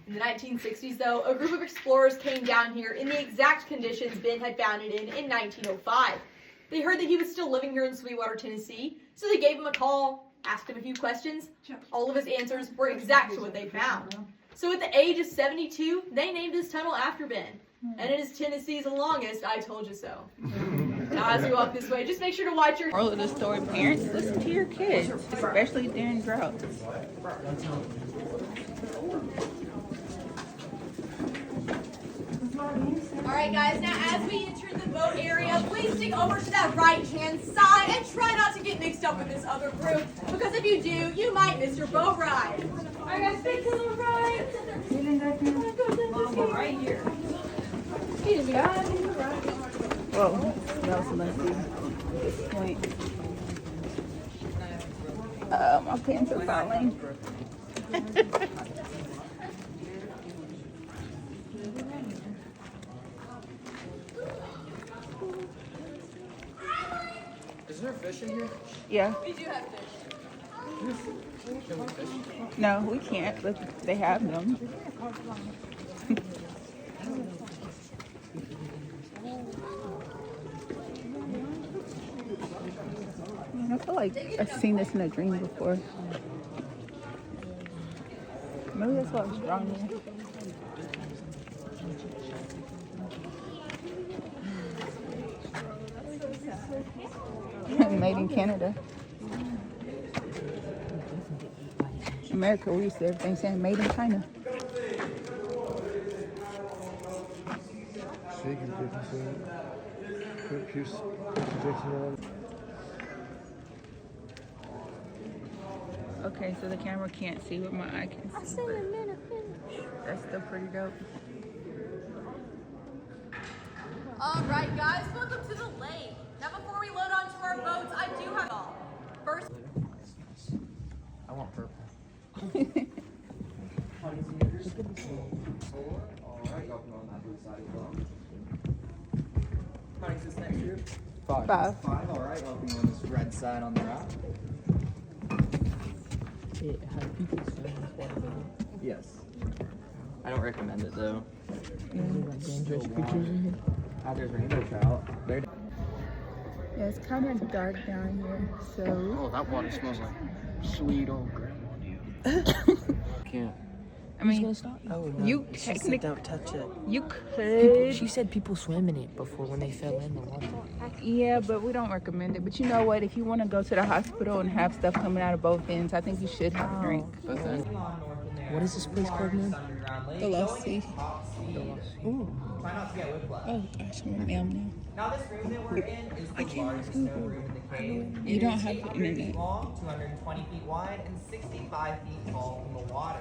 In the 1960s, though, a group of explorers came down here in the exact conditions Ben had found it in 1905. They heard that he was still living here in Sweetwater, Tennessee, so they gave him a call, asked him a few questions. All of his answers were exact to what they found. So at the age of 72, they named this tunnel after Ben. And it is Tennessee's longest I told you so. Now as we walk this way, just make sure to watch your... Moral of the story, parents, listen to your kids, especially during droughts. Alright right, guys, now as we enter the boat area, please stick over to that right-hand side and try not to get mixed up with this other group, because if you do, you might miss your boat ride. All right, guys, stay to the right. Right here. Whoa, that was messy at this point. My pants are falling. Is there a fish in here? Yeah. We do have fish. Can we fish? No, we can't, but they have them. Man, I feel like I've seen this in a dream before. Maybe that's why I was drawn here. Made in Canada. America, we used to everything saying made in China. Okay, so the camera can't see what my eye can I see. seen But a minute finish. that's still pretty dope. All right, guys, welcome to the lake. Now, before we load onto our boats, I do have all. First, I want purple. How many is this next group? 5. 5, alright. Helping on this red side on the route. Yes. I don't recommend it though. There's rainbow trout. They're Yeah, it's kind of dark down here, so Oh, that water smells like sweet old grandma. Can't. I mean, Oh, no. you She said technically don't touch it. you could. She said people swim in it before when they fell in the water. Yeah, but we don't recommend it. But you know what? If you want to go to the hospital and have stuff coming out of both ends, I think you should have a drink. What is this place called, man? The lusty. Try not to get whiplash. Oh gosh, I'm a ma'am now. Now this room that we're in is the largest snow room in the cave. You It don't is have 800 internet. feet long, 220 feet wide, and 65 feet tall from the water.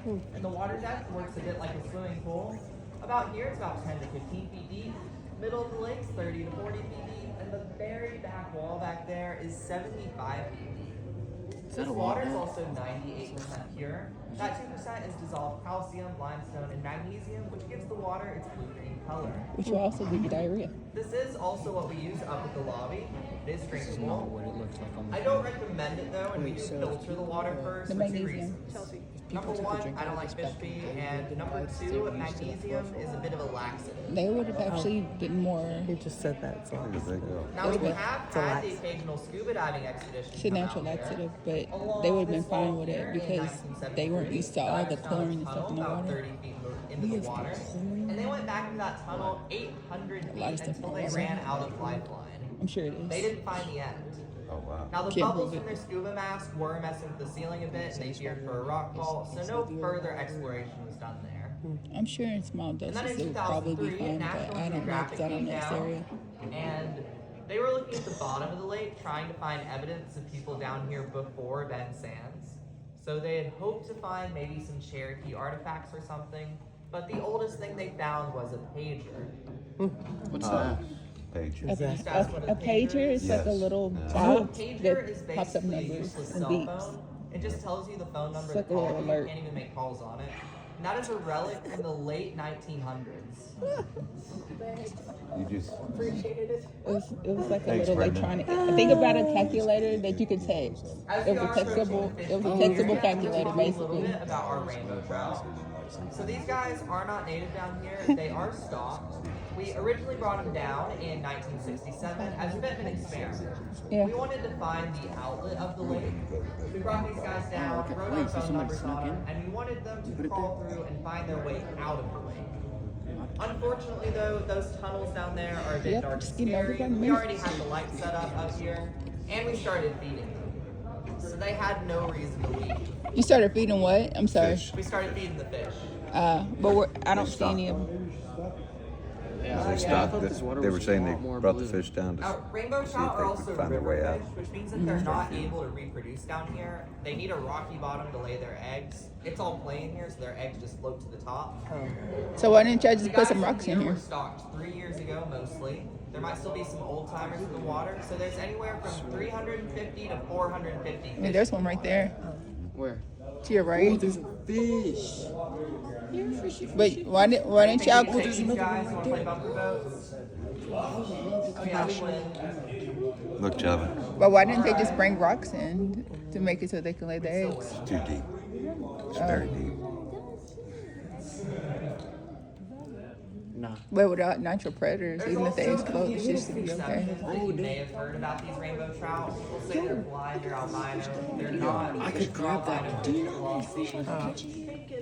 And the water depth works a bit like a swimming pool. About here, it's about 10 to 15 feet deep. Middle of the lake's 30 to 40 feet deep, and the very back wall back there is 75 feet deep. This water is also 98% pure. That 2% is dissolved calcium, limestone, and magnesium, which gives the water its blue-green color. Which will also give you diarrhea. This is also what we use up at the lobby. It is Not drinkable. what it looks like on the I don't recommend it though, and we do so filter the water first The for two magnesium. reasons. Number one, I don't like fish pee, and number two, magnesium is a bit of a laxative. They would have actually been more He just said that. So. Now we Okay. have It's a had the lax- occasional scuba diving expedition. to come natural out here. laxative, but Along they would have this been fine wall with here it in because they weren't used to all the divers found a chlorine and stuff tunnel in the about water. 30 feet into the water, and they went back into that tunnel 800 A lot of feet stuff until in they the water. ran out of lifeline. I'm sure it They is. didn't find the end. Oh, wow. Now the Can't bubbles prove from it. their scuba mask were messing with the ceiling a bit, and they feared for a rock fall, so no further exploration was done there. I'm sure in small And then doses in it would probably be 2003, fine, but National I don't know Geographic because I don't came know this down, area. and they were looking at the bottom of the lake, trying to find evidence of people down here before Ben Sands. So they had hoped to find maybe some Cherokee artifacts or something, but the oldest thing they found was a pager. What's that? Page. A, These guys what a pager is like a Yes. little Yeah. A box pager is that pops up basically a numbers useless and cell beeps. phone. It just tells you the phone number It's like to a call. little You alert. can't even make calls on it. And that is a relic from the late 1900s. You just. It was like a Thanks, little Brandon. electronic. Think about a calculator that you could text. As It we was a are textable. approaching It was a 15 years, textable we're gonna calculator, talk a little basically. bit about our rainbow trout. So these guys are not native down here. They are stocked. We originally brought them down in 1967 as a bit of an experiment. Yeah. We wanted to find the outlet of the lake. We brought these guys down, wrote our phone numbers on them, and we wanted them to crawl through and find their way out of the lake. Unfortunately, though, those tunnels down there are a bit Yep, dark and just give me scary. every 10 We already minutes. had the light set up here, and we started feeding them. So they had no reason to leave. You started feeding what? I'm sorry. Fish. We started feeding the fish. But I don't see any of them. Yeah, Because they stopped. They were saying they brought the fish down to Rainbow see if trout are they also could find their way river out. fish, which means that they're not able to reproduce down here. They need a rocky bottom to lay their eggs. It's all plain here, so their eggs just float to the top. So why didn't y'all The just put guys some from rocks in here? were stocked 3 years ago, mostly. There might still be some old timers in the water, so there's anywhere from 350 to 450 fish. I mean, there's one right there. Where? To your right. There's a fish. But why didn't y'all? These guys want to play bumper boats? Oh yeah, we win. Look, Java, But why didn't they just bring rocks in to make it so they can lay their eggs? it's too deep. It's very deep. Nah. But without natural predators, There's even if they also explode, it's just to be community okay. perceptions that you may have heard about these rainbow trout. People say they're blind or albino. They're not. I could grab that. Do you know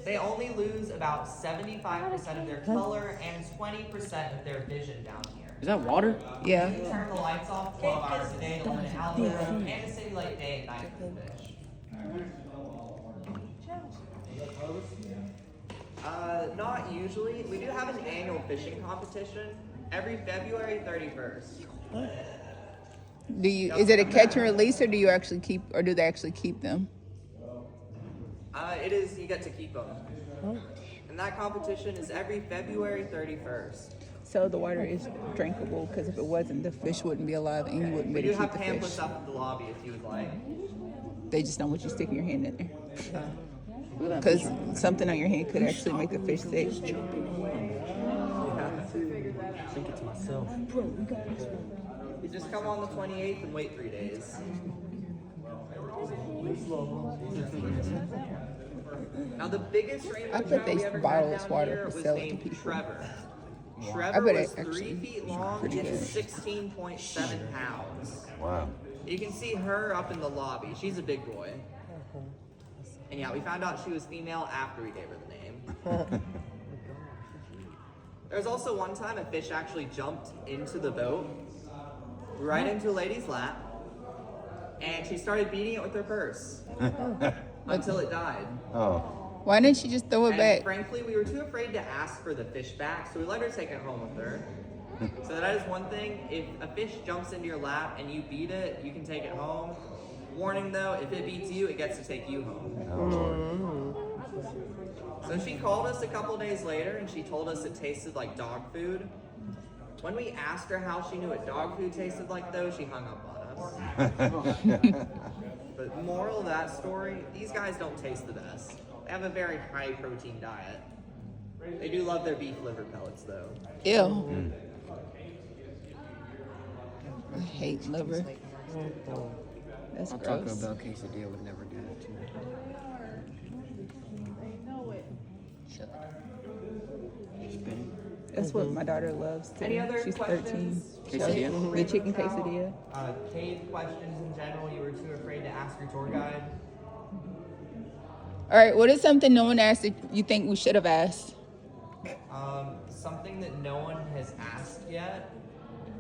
They only lose about 75% of their color and 20% of their vision down here. Is that water? Yeah. Turn the lights off 12 hours a day to limit algorithm and a city light day and night for the fish. Not usually. We do have an annual fishing competition every February 31st. Is it a catch and release, or do you actually keep, or do they actually keep them? It is, you get to keep them. And that competition is every February 31st. So the water is drinkable, because if it wasn't, the fish wouldn't be alive and you wouldn't be We do able to have keep the pamphlets fish. up at the lobby if you would like. They just don't want you sticking your hand in there. Because something on your hand could actually make the fish sick. I think it's myself. You just come on the 28th and wait 3 days. Now the biggest rainbow I bet trout they we ever bottle had this down water here to was sell it to named people. Trevor. I Trevor bet was it actually 3 feet long and pretty good. 16.7 pounds. Wow. You can see her up in the lobby. She's a big boy. And yeah, we found out she was female after we gave her the name. There was also one time a fish actually jumped into the boat, right into a lady's lap, and she started beating it with her purse until it died. Oh, Why didn't she just throw it And back? frankly, we were too afraid to ask for the fish back, so we let her take it home with her. So that is one thing. If a fish jumps into your lap and you beat it, you can take it home. Warning though, if it beats you, it gets to take you home. oh Lord. So she called us a couple days later and she told us it tasted like dog food. When we asked her how she knew what dog food tasted like though, she hung up on us. But moral of that story, these guys don't taste the best. They have a very high protein diet. They do love their beef liver pellets though. Ew. I hate liver. That's I'll Taco gross. Bell quesadilla would never do that to me. Shut up. Spinning. That's what my daughter loves too. Any other She's questions? 13. Quesadilla? The chicken quesadilla. Cave questions in general you were too afraid to ask your tour guide? All right, what is something no one asked that you think we should have asked? Something that no one has asked yet.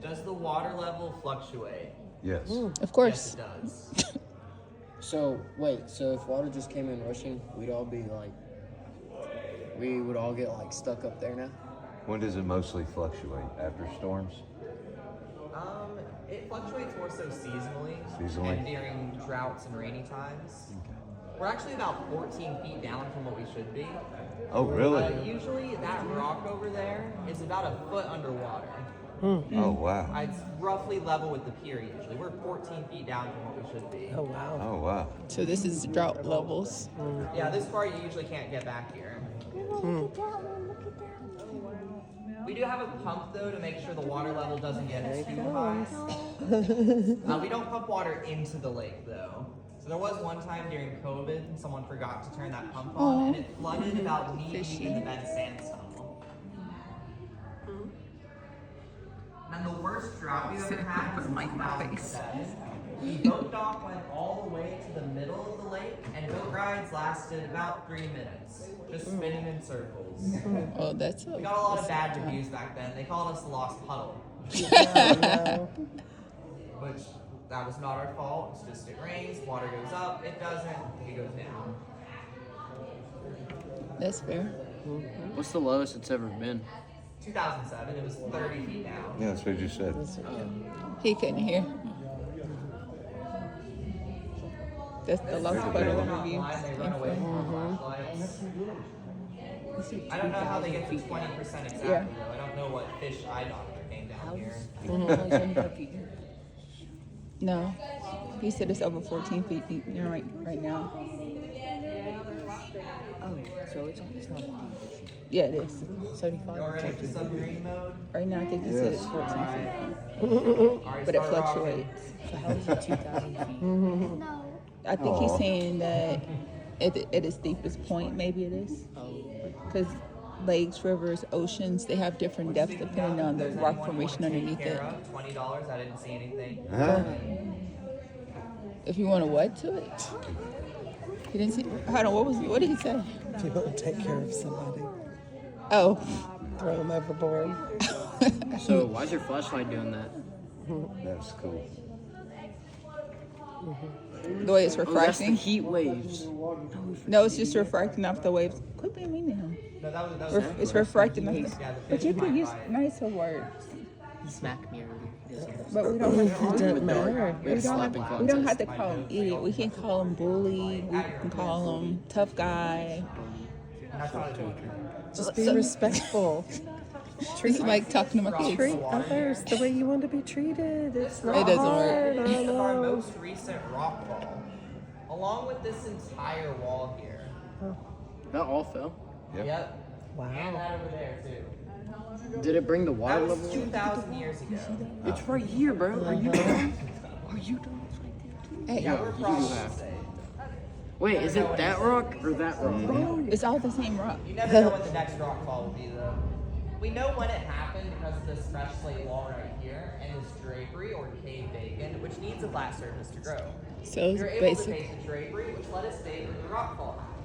Does the water level fluctuate? Yes. Of Yes, course. it does. So, wait, so if water just came in rushing, we'd all be like, we would all get like stuck up there now? When does it mostly fluctuate? After storms? It fluctuates more so seasonally. Seasonally? And during droughts and rainy times. We're actually about 14 feet down from what we should be. Oh, really? Usually that rock over there is about a foot underwater. Oh, wow. It's roughly level with the pier usually. We're 14 feet down from what we should be. Oh, wow. Oh, wow. So this is drought levels. Yeah, this far you usually can't get back here. We do have a pump though to make sure the water level doesn't get too high. We don't pump water into the lake though. So there was one time during COVID, someone forgot to turn that pump on and it flooded about knee deep in the bed sand tunnel. And the worst drought we've ever had was 2007. The boat dock went all the way to the middle of the lake, and boat rides lasted about 3 minutes, just spinning in circles. Oh, that's We got a lot of bad reviews back then. They called us the Lost Puddle. Which, that was not our fault. It's just it rains, water goes up, it doesn't, it goes down. That's fair. What's the lowest it's ever been? 2007, it was 30 feet down. Yeah, that's what you said. He couldn't hear. That's the lowest photo review. They run away from flashlights. I don't know how they get to 20% exactly, Yeah. though. I don't know what fish eye doctor came down here. No, he said it's over 14 feet deep right now. Oh, so it's not Yeah, it is. 75. Y'all ready for submarine mode? Right now, I think he said it's 14 feet, Alright, but it start off. fluctuates. So how is it 2,000 feet? No. I think he's saying that at its deepest point, maybe it is. Because lakes, rivers, oceans, they have different depths depending on the rock formation underneath it. $20, I didn't see anything. Huh? If you want to what to it? He didn't see. Hold on, what did he say? If you want to take care of somebody, Oh. throw them overboard. So why is your flashlight doing that? That's cool. The way it's Oh, that's the refracting. heat waves. No, it's just refracting off the waves. Quit being mean to him. No, that was It's refracting off the. yeah, the But you fish could might use bite. nicer words. He smacked me earlier. He doesn't- But we don't have to. doesn't matter. We have slapping We don't have contest. to call him idiot. We can call him bully. We can call him tough guy. Just be respectful. This is like talking to my kids. Treat others the way you want to be treated. It's not It doesn't hard. work. I This is our know. most recent rock fall. Along with this entire wall here. That all fell. Yep. Yep. Wow. And that over there too. Did it bring the That water was level? 2,000 years ago. It's right here, bro. Are you done? Are you done? Hey, Yeah, we're probably have. safe. Wait, is it that rock or that rock? it's all the same rock. You never know what the next rock fall will be though. We know when it happened because of this fresh slate wall right here and this drapery or cave bacon, which needs a flat surface to grow. So We it's were able to basic. take the drapery, which let us date when the rock fall happened.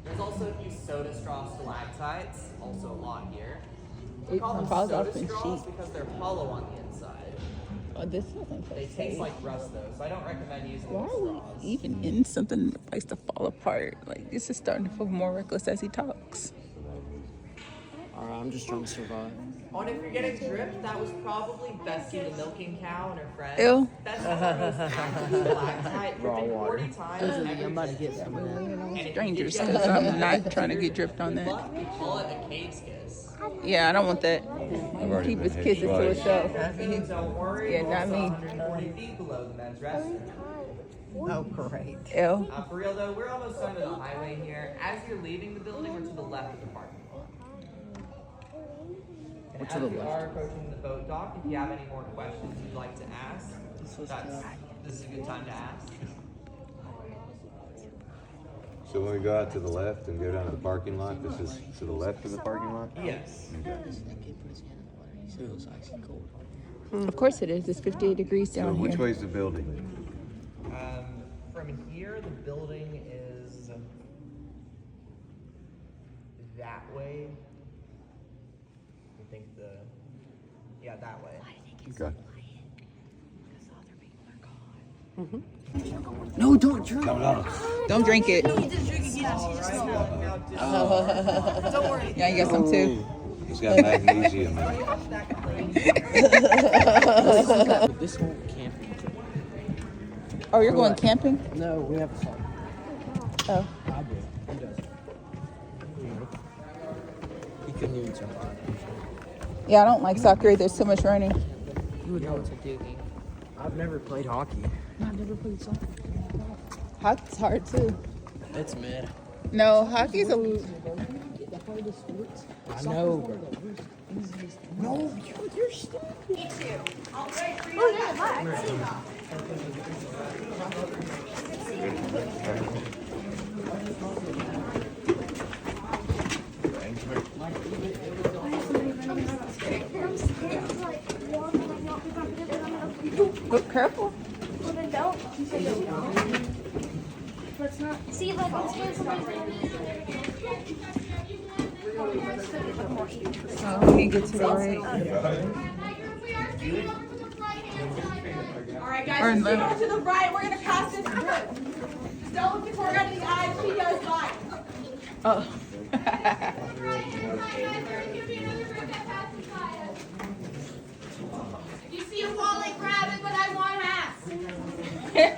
There's also a few soda straw stalactites, also a lot here. We It call them falls soda off in straws sheets. because they're hollow on the inside. Oh, this doesn't They feel taste safe. like rust though, so I don't recommend using Why those are we straws. even in something that likes to fall apart? Like, this is starting to feel more reckless as he talks. Alright, I'm just trying to survive. Oh, and if you're getting dripped, that was probably Bessie the milking cow and her friend. Ew. Bessie was active stalactite, dripping 40 times every I'm about to get some of that. And if you Strangers, did because get I'm not trying to get dripped on that. luck, we call it a cave's kiss. Yeah, I don't want that. I've already Keep been his hit kisses to twice. himself. Don't worry, Yeah, we're not also me. 140 feet below the men's restroom. Oh, great. Ew. For real though, we're almost under the highway here. As you're leaving the building, we're to the left of the parking lot. And What's as to the we left? are approaching the boat dock, if you have any more questions you'd like to ask, this is a good time to ask. So when we go out to the left and go down to the parking lot, this is to the left of the parking lot? Yes. That kid put his hand in the water. He said it was icy cold. Of course it is. It's 58 degrees So down which here. way's the building? From here, the building is that way. I think that way. Okay. No, don't drink. Don't drink it. Don't worry. Yeah, you got some too. It's got magnesium in it. This whole camping trip. Oh, you're going camping? No, we have a song. Oh. I do. He does. He couldn't even survive. Yeah, I don't like soccer. There's too much running. You would know it's a doogie. I've never played hockey. I've never played soccer. Hockey's hard too. It's mid. No, hockey's a. I know, bro. Look careful. Well, then don't. Let's not. See, like, I'm scared somebody's gonna be. Oh, we need to get to the right. Alright Or guys, in just keep left. on to the right. We're gonna pass this through. Just don't look before under the eyes. She does fine. Oh. If you see a wallet, grab it, but I want half.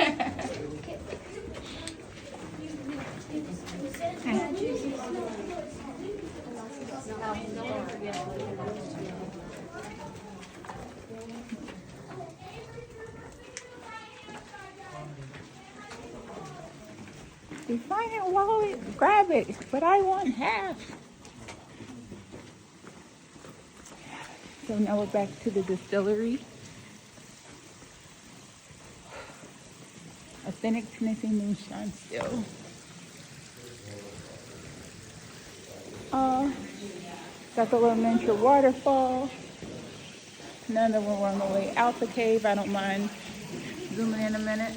You find a wallet, grab it, but I want half. So now we're back to the distillery. Authentic Tennessee moonshine still. Got the little miniature waterfall. Another one on the way out the cave. I don't mind zooming in a minute.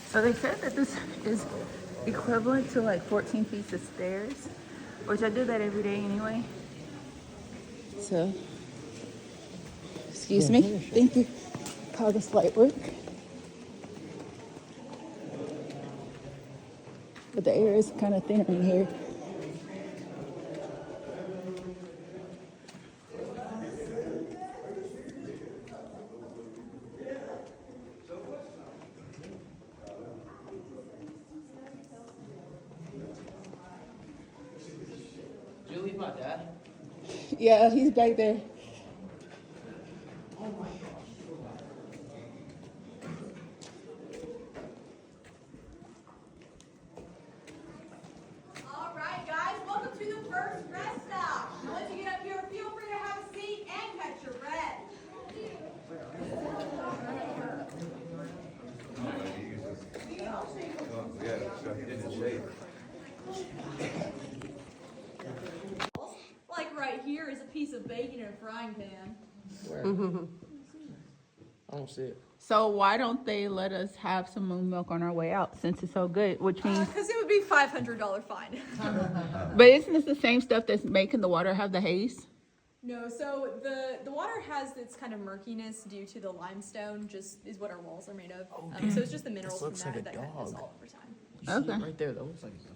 So they said that this is equivalent to like 14 feet of stairs, which I do that every day anyway. So, excuse me. Thank you. Call this light work. But the air is kind of thinner in here. Did you leave my dad? Yeah, he's back there. All right, guys, welcome to the first rest stop. Once you get up here, feel free to have a seat and catch your breath. Like right here is a piece of bacon in a frying pan. I don't see it. So why don't they let us have some moon milk on our way out since it's so good? Which means, Because it would be $500 fine. but isn't this the same stuff that's making the water have the haze? No, so the water has its kind of murkiness due to the limestone, just is what our walls are made of. So it's just the minerals looks from like a that kind of dog. dissolve over time. You see Okay. it right there. That looks like a dog.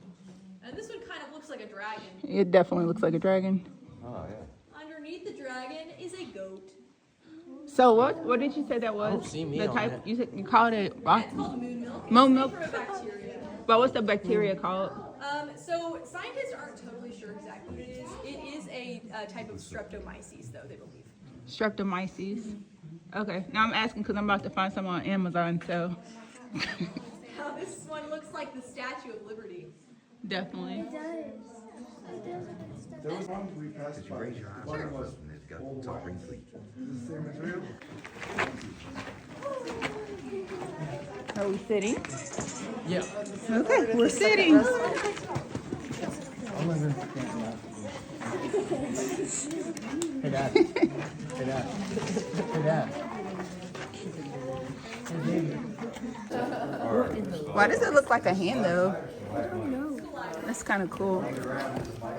And this one kind of looks like a dragon. It definitely looks like a dragon. Oh, yeah. Underneath the dragon is a goat. So what did you say that was? don't see me The on type it. you said you called it Yeah, it's called moon milk. Moon It's milk? made from a bacteria. but what's the bacteria called? So scientists aren't totally sure exactly what it is. It is a type of streptomyces, though, they believe. Streptomyces. Okay. Now I'm asking because I'm about to find some on Amazon, so Now this one looks like the Statue of Liberty. definitely. It does. There was one we passed by. Raise your eyes. One was It's got it's all wrinkly. the same material. Are we sitting? Yeah. Okay, we're sitting. Hey, Dad. Hey, Dad. Hey, Dad. Why does it look like a hand though? That's kind of cool.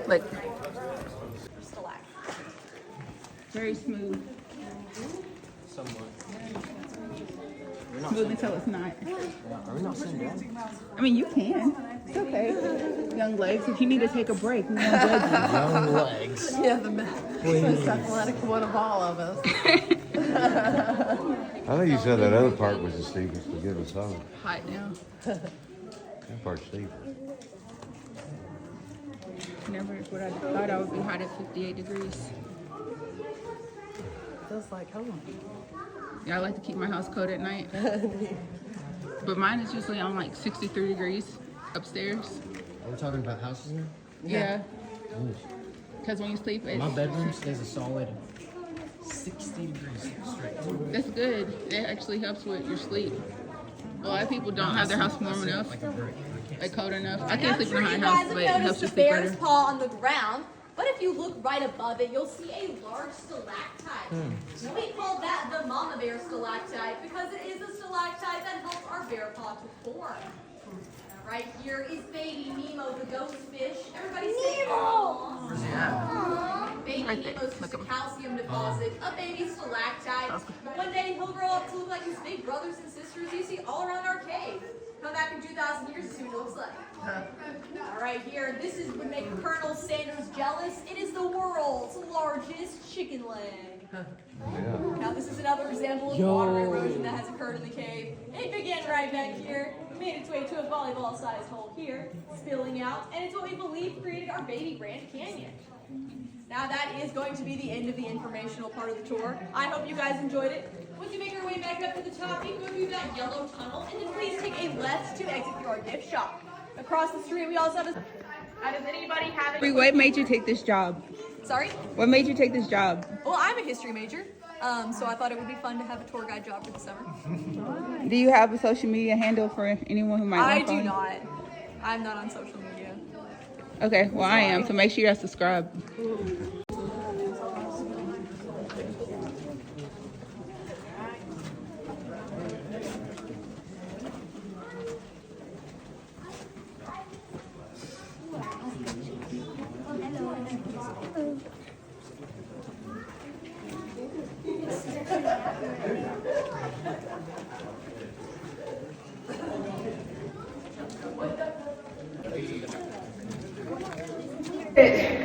Like Stalactite. very smooth. Somewhat. Smooth until it's not. Are we not seeing Dad? I mean, you can. It's okay. Young legs, if you need to take a break, we won't judge you. Young legs. Yeah, the most athletic one of all of us. I think you said that other part was the steepest to give us home. Hot now. That part's steep. Never would I thought I would be hot at 58 degrees. Feels like home. Yeah, I like to keep my house cold at night. But mine is usually on like 63 degrees upstairs. Are we talking about houses now? Yeah. Because when you sleep, My bedroom stays a solid 60 degrees straight. that's good. It actually helps with your sleep. A lot of people don't have their house warm enough, Like a brick. like cold enough. I I'm can't sleep sure in a you hot guys house, have but it helps noticed you the sleep bear's better. paw on the ground, but if you look right above it, you'll see a large stalactite. We call that the mama bear stalactite because it is a stalactite that helps our bear paw to form. Right here is baby Nemo, the ghost fish. Everybody say Nemo! Where's he at? Baby Right there. Nemo's just Look a at him. calcium deposit, a baby stalactite. One day he'll grow up to look like his big brothers and sisters you see all around our cave. Come back in 2,000 years to see what it looks like. All right, here, this is would make Colonel Sanders jealous. It is the world's largest chicken leg. Now this is another example of water erosion that has occurred in the cave. It began right back here, made its way to a volleyball-sized hole here, spilling out, and it's what we believe created our baby Grand Canyon. Now that is going to be the end of the informational part of the tour. I hope you guys enjoyed it. Once you make your way back up to the top, you can go through that yellow tunnel, and then please take a left to exit through our gift shop. Across the street, we also have a... Does anybody have any... What made you take this job? Sorry? What made you take this job? Well, I'm a history major, so I thought it would be fun to have a tour guide job for the summer. Do you have a social media handle for anyone who might I want to do follow? not. I'm not on social media. Okay, well I am, so make sure you guys subscribe.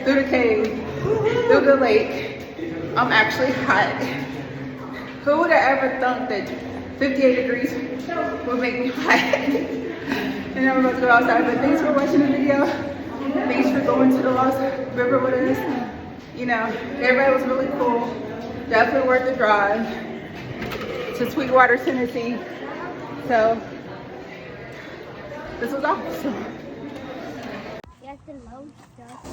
Through the cave, through the lake. I'm actually hot. Who would have ever thought that 58 degrees would make me hot? And I'm about to go outside, but thanks for watching the video. Thanks for going to the Lost River with us. You know, everybody was really cool. Definitely worth the drive to Sweetwater, Tennessee. So, this was awesome. You have to load stuff.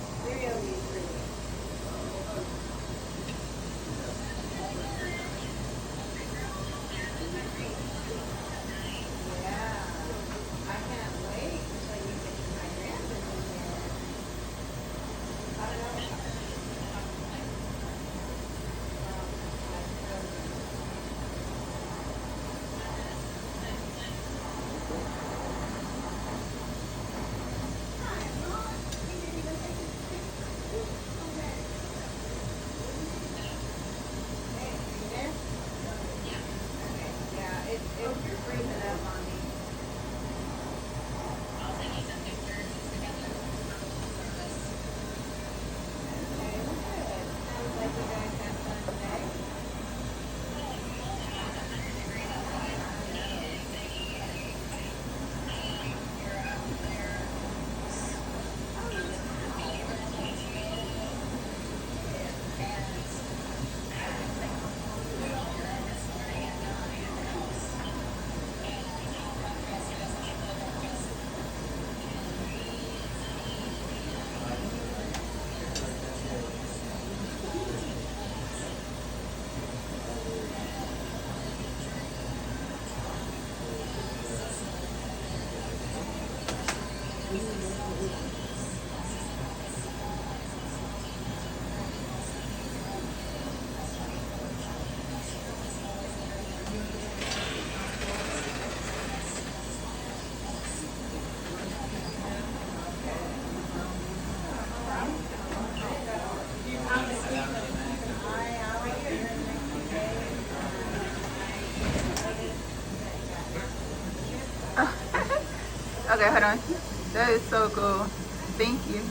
Okay, hold on. That is so cool. Thank you.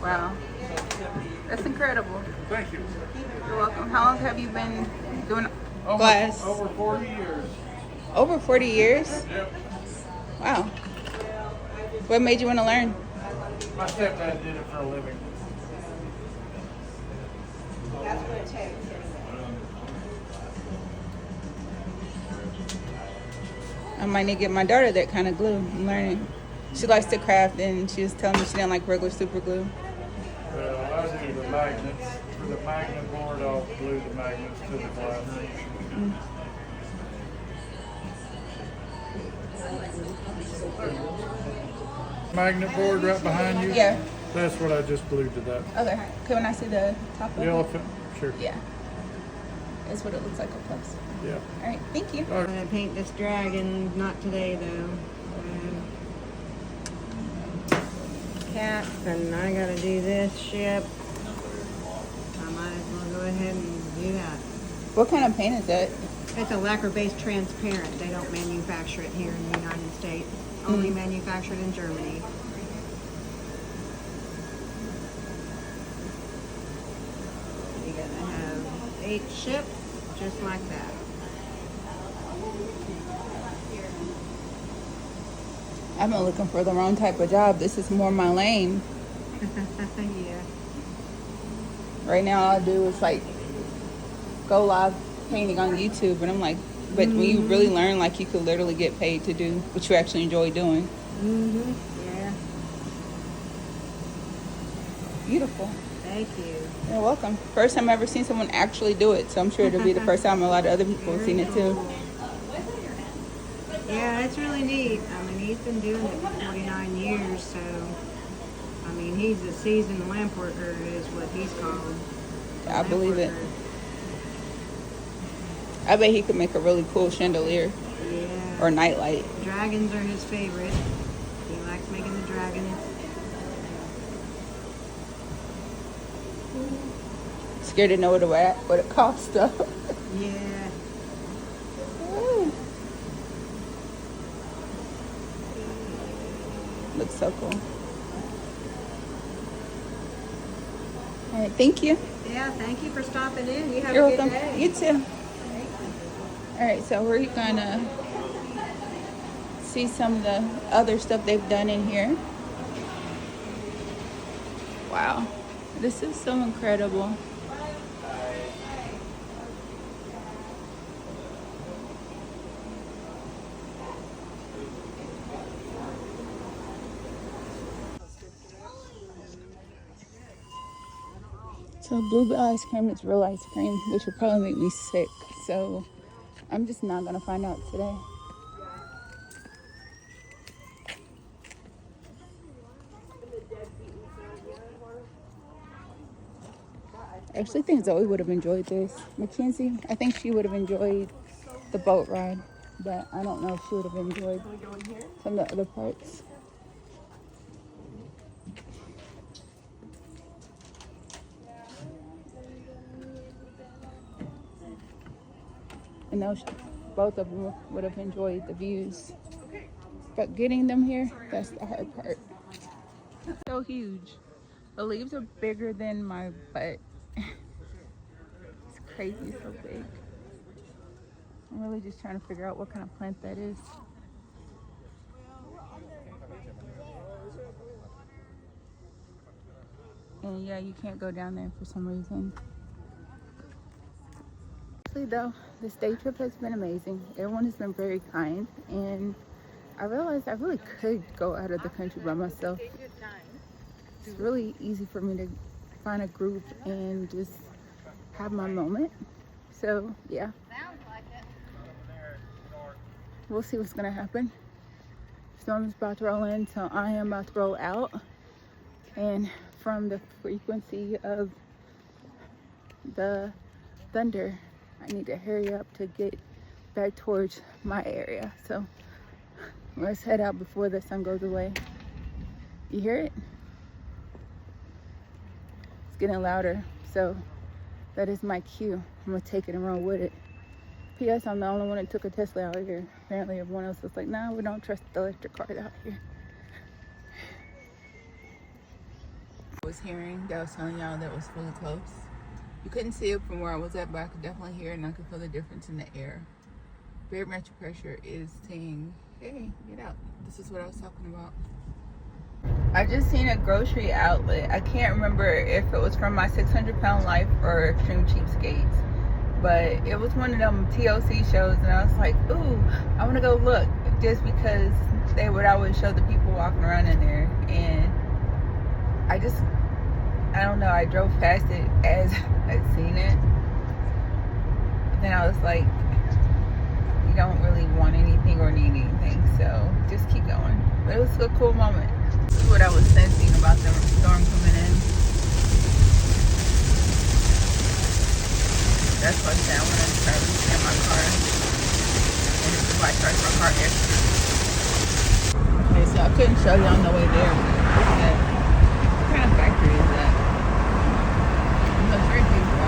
Wow. That's incredible. Thank you. You're welcome. How long have you been doing glass? Over 40 years. Over 40 years? Yep. Wow. What made you want to learn? My stepdad did it for a living. That's what it takes. I might need to get my daughter that kind of glue. I'm learning. She likes to craft, and she was telling me she didn't like regular super glue. Well, I do the magnets. For the magnet board, I'll glue the magnets to the glass. Magnet board right behind you? Yeah. That's what I just glued to that. Okay. Can I see the top of The it? elephant, sure. Yeah. That's what it looks like up close. Yeah. All right. Thank you. I'm gonna paint this dragon, not today though. Cats, and I gotta do this ship. I might as well go ahead and do that. What kind of paint is it? It's a lacquer-based transparent. They don't manufacture it here in the United States. Only manufactured in Germany. You're gonna have 8 ships, just like that. I've been looking for the wrong type of job. This is more my lane. Yeah. Right now, all I do is like go live painting on YouTube, and I'm like, but when you really learn, like you could literally get paid to do what you actually enjoy doing. Yeah. Beautiful. Thank you. You're welcome. First time I've ever seen someone actually do it, so I'm sure it'll be the first time a lot of other people have seen it too. Yeah, it's really neat. I mean, he's been doing it for 49 years, so, I mean, he's a seasoned lamp worker is what he's called. I believe it. I bet he could make a really cool chandelier Yeah. or nightlight. Dragons are his favorite. He likes making the dragons. Scared to know what it costs though. Yeah. Looks so cool. All right, thank you. Yeah, thank you for stopping in. You have You're a good welcome. day. You too. All right, so we're gonna see some of the other stuff they've done in here. Wow, this is so incredible. So Bluebell ice cream is real ice cream, which would probably make me sick. So I'm just not gonna find out today. I actually think Zoe would have enjoyed this. Mackenzie, I think she would have enjoyed the boat ride, but I don't know if she would have enjoyed some of the other parts. And those, both of them would have enjoyed the views. But getting them here, that's the hard part. So huge. The leaves are bigger than my butt. It's crazy, so big. I'm really just trying to figure out what kind of plant that is. And yeah, you can't go down there for some reason. Actually though, this day trip has been amazing. Everyone has been very kind, and I realized I really could go out of the country by myself. It's really easy for me to find a group and just have my moment. So yeah, we'll see what's gonna happen. Storm is about to roll in, so I am about to roll out. And from the frequency of the thunder, I need to hurry up to get back towards my area. So let's head out before the sun goes away. You hear it? It's getting louder, so that is my cue. I'm gonna take it and run with it. P.S. I'm the only one that took a Tesla out here. Apparently everyone else was like, nah, we don't trust the electric cars out here. I was hearing that I was telling y'all that was really close. You couldn't see it from where I was at, but I could definitely hear it, and I could feel the difference in the air. Barometric pressure is saying, hey, get out. This is what I was talking about. I just seen a grocery outlet. I can't remember if it was from My 600-Pound Life or Extreme Cheapskates, but it was one of them TLC shows, and I was like, ooh, I want to go look, just because they would always show the people walking around in there. And I don't know, I drove past it as I'd seen it. Then I was like, you don't really want anything or need anything, so just keep going. But it was a cool moment. This is what I was sensing about the storm coming in. That's why I said I want to try to get my car. And this is why I charge my car extra. Okay, so I couldn't show you on the way there. Look at that. What kind of factory is that? It looks very beautiful.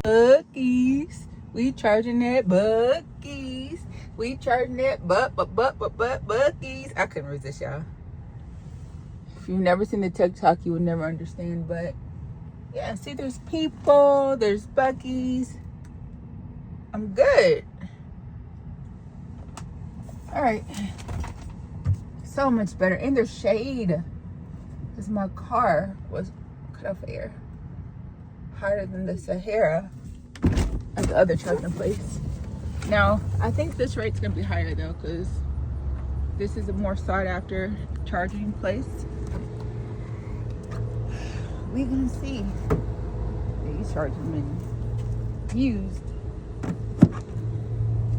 Buc-ee's. We charging that Buc-ee's. We charging that Buc-ee's. I couldn't resist, y'all. If you've never seen the TikTok, you would never understand. But yeah, see, there's people, there's Buc-ee's. I'm good. All right. So much better. And there's shade. Because my car was cut off air. Higher than the Sahara at the other charging place. Now, I think this rate's gonna be higher though, because this is a more sought after charging place. We gonna see. These chargers been used.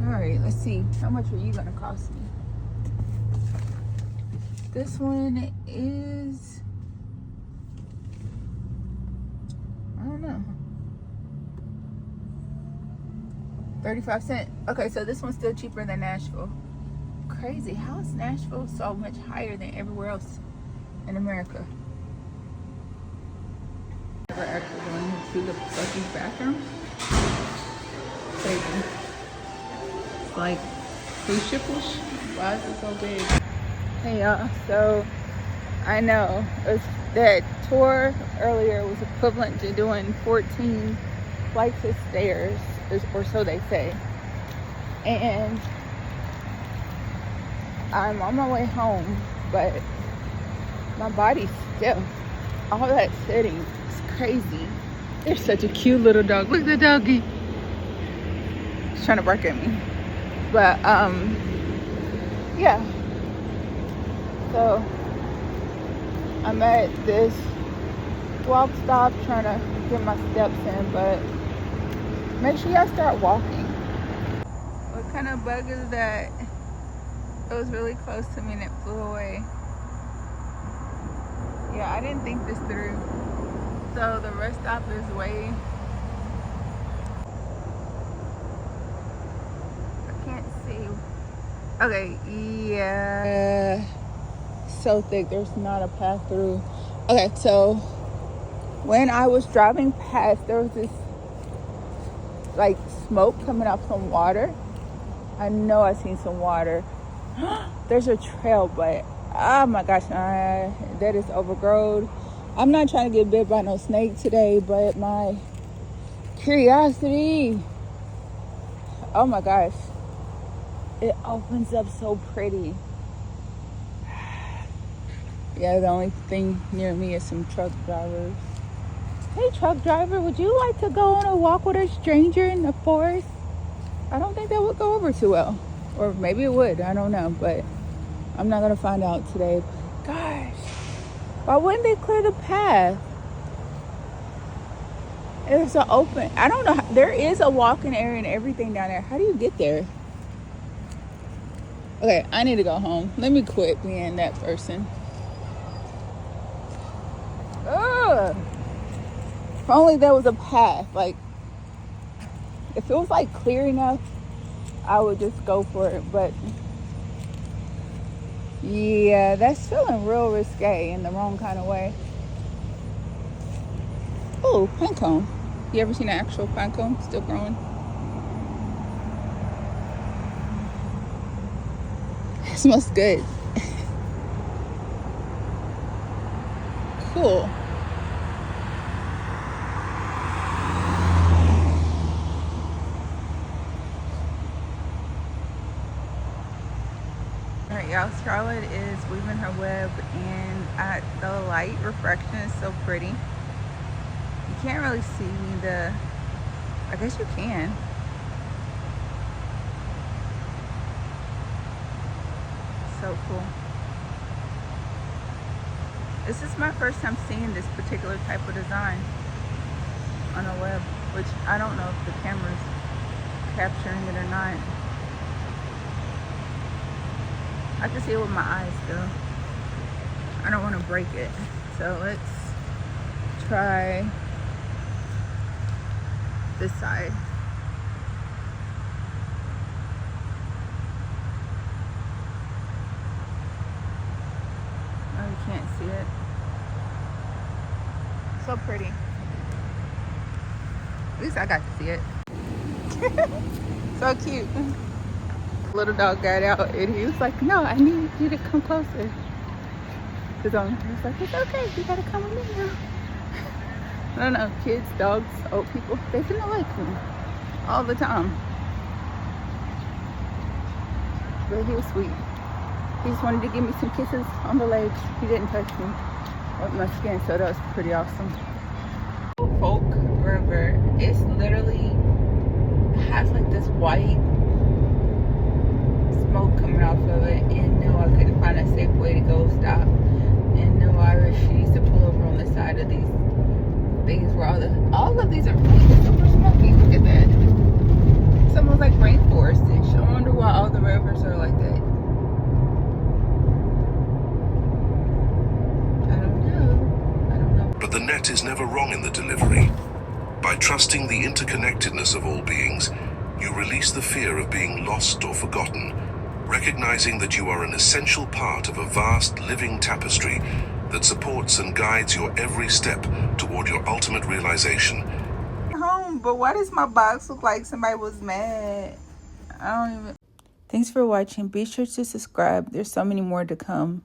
All right, let's see. How much are you gonna cost me? This one is, I don't know, 35 cents. Okay, so this one's still cheaper than Nashville. Crazy. How is Nashville so much higher than everywhere else in America? Never actually going to the Buc-ee's bathroom. Crazy. It's like cruise shippers. Why is it so big? Hey y'all, so I know that tour earlier was equivalent to doing 14 flights of stairs, or so they say. And I'm on my way home, but my body's stiff. All that sitting is crazy. There's such a cute little dog. Look at the doggy. He's trying to bark at me. But yeah. So I'm at this walk stop trying to get my steps in, but make sure y'all start walking. What kind of bug is that? It was really close to me and it flew away. Yeah, I didn't think this through. So the rest stop is way, I can't see. Okay, yeah. So thick, there's not a path through. Okay, so when I was driving past, there was this like smoke coming off some water. I know I seen some water. There's a trail, but oh my gosh, that is overgrown. I'm not trying to get bit by no snake today, but my curiosity, oh my gosh, it opens up so pretty. Yeah, the only thing near me is some truck drivers. Hey, truck driver, would you like to go on a walk with a stranger in the forest? I don't think that would go over too well. Or maybe it would, I don't know, but I'm not gonna find out today. Gosh, why wouldn't they clear the path? It's an open, I don't know, there is a walking area and everything down there. How do you get there? Okay, I need to go home. Let me quit being that person. Ugh. If only there was a path. Like, if it was like clear enough, I would just go for it. But yeah, that's feeling real risque in the wrong kind of way. Oh, pine cone. You ever seen an actual pine cone still growing? It smells good. cool. Alright, y'all, Charlotte is weaving her web, and the light refraction is so pretty. You can't really see I guess you can. So cool. This is my first time seeing this particular type of design on a web, which I don't know if the camera's capturing it or not. I can see it with my eyes though. I don't want to break it. So let's try this side. Oh, you can't see it. So pretty. At least I got to see it. So cute. Little dog got out and he was like, no, I need you to come closer. His owner was like, it's okay, you gotta come with me now. I don't know, kids, dogs, old people, they finna like me all the time. But he was sweet. He just wanted to give me some kisses on the legs. He didn't touch me with my skin, so that was pretty awesome. Folk River, it's literally has like this white smoke coming off of it, and no, I couldn't find a safe way to go stop. And no, I refused to pull over on the side of these things where all of these are super smoky. Look at that. It's almost like rainforest-ish. I wonder why all the rivers are like that. I don't know. But the net is never wrong in the delivery. By trusting the interconnectedness of all beings, you release the fear of being lost or forgotten, recognizing that you are an essential part of a vast living tapestry that supports and guides your every step toward your ultimate realization. Home, but why does my box look like somebody was mad? I don't even. Thanks for watching. Be sure to subscribe. There's so many more to come.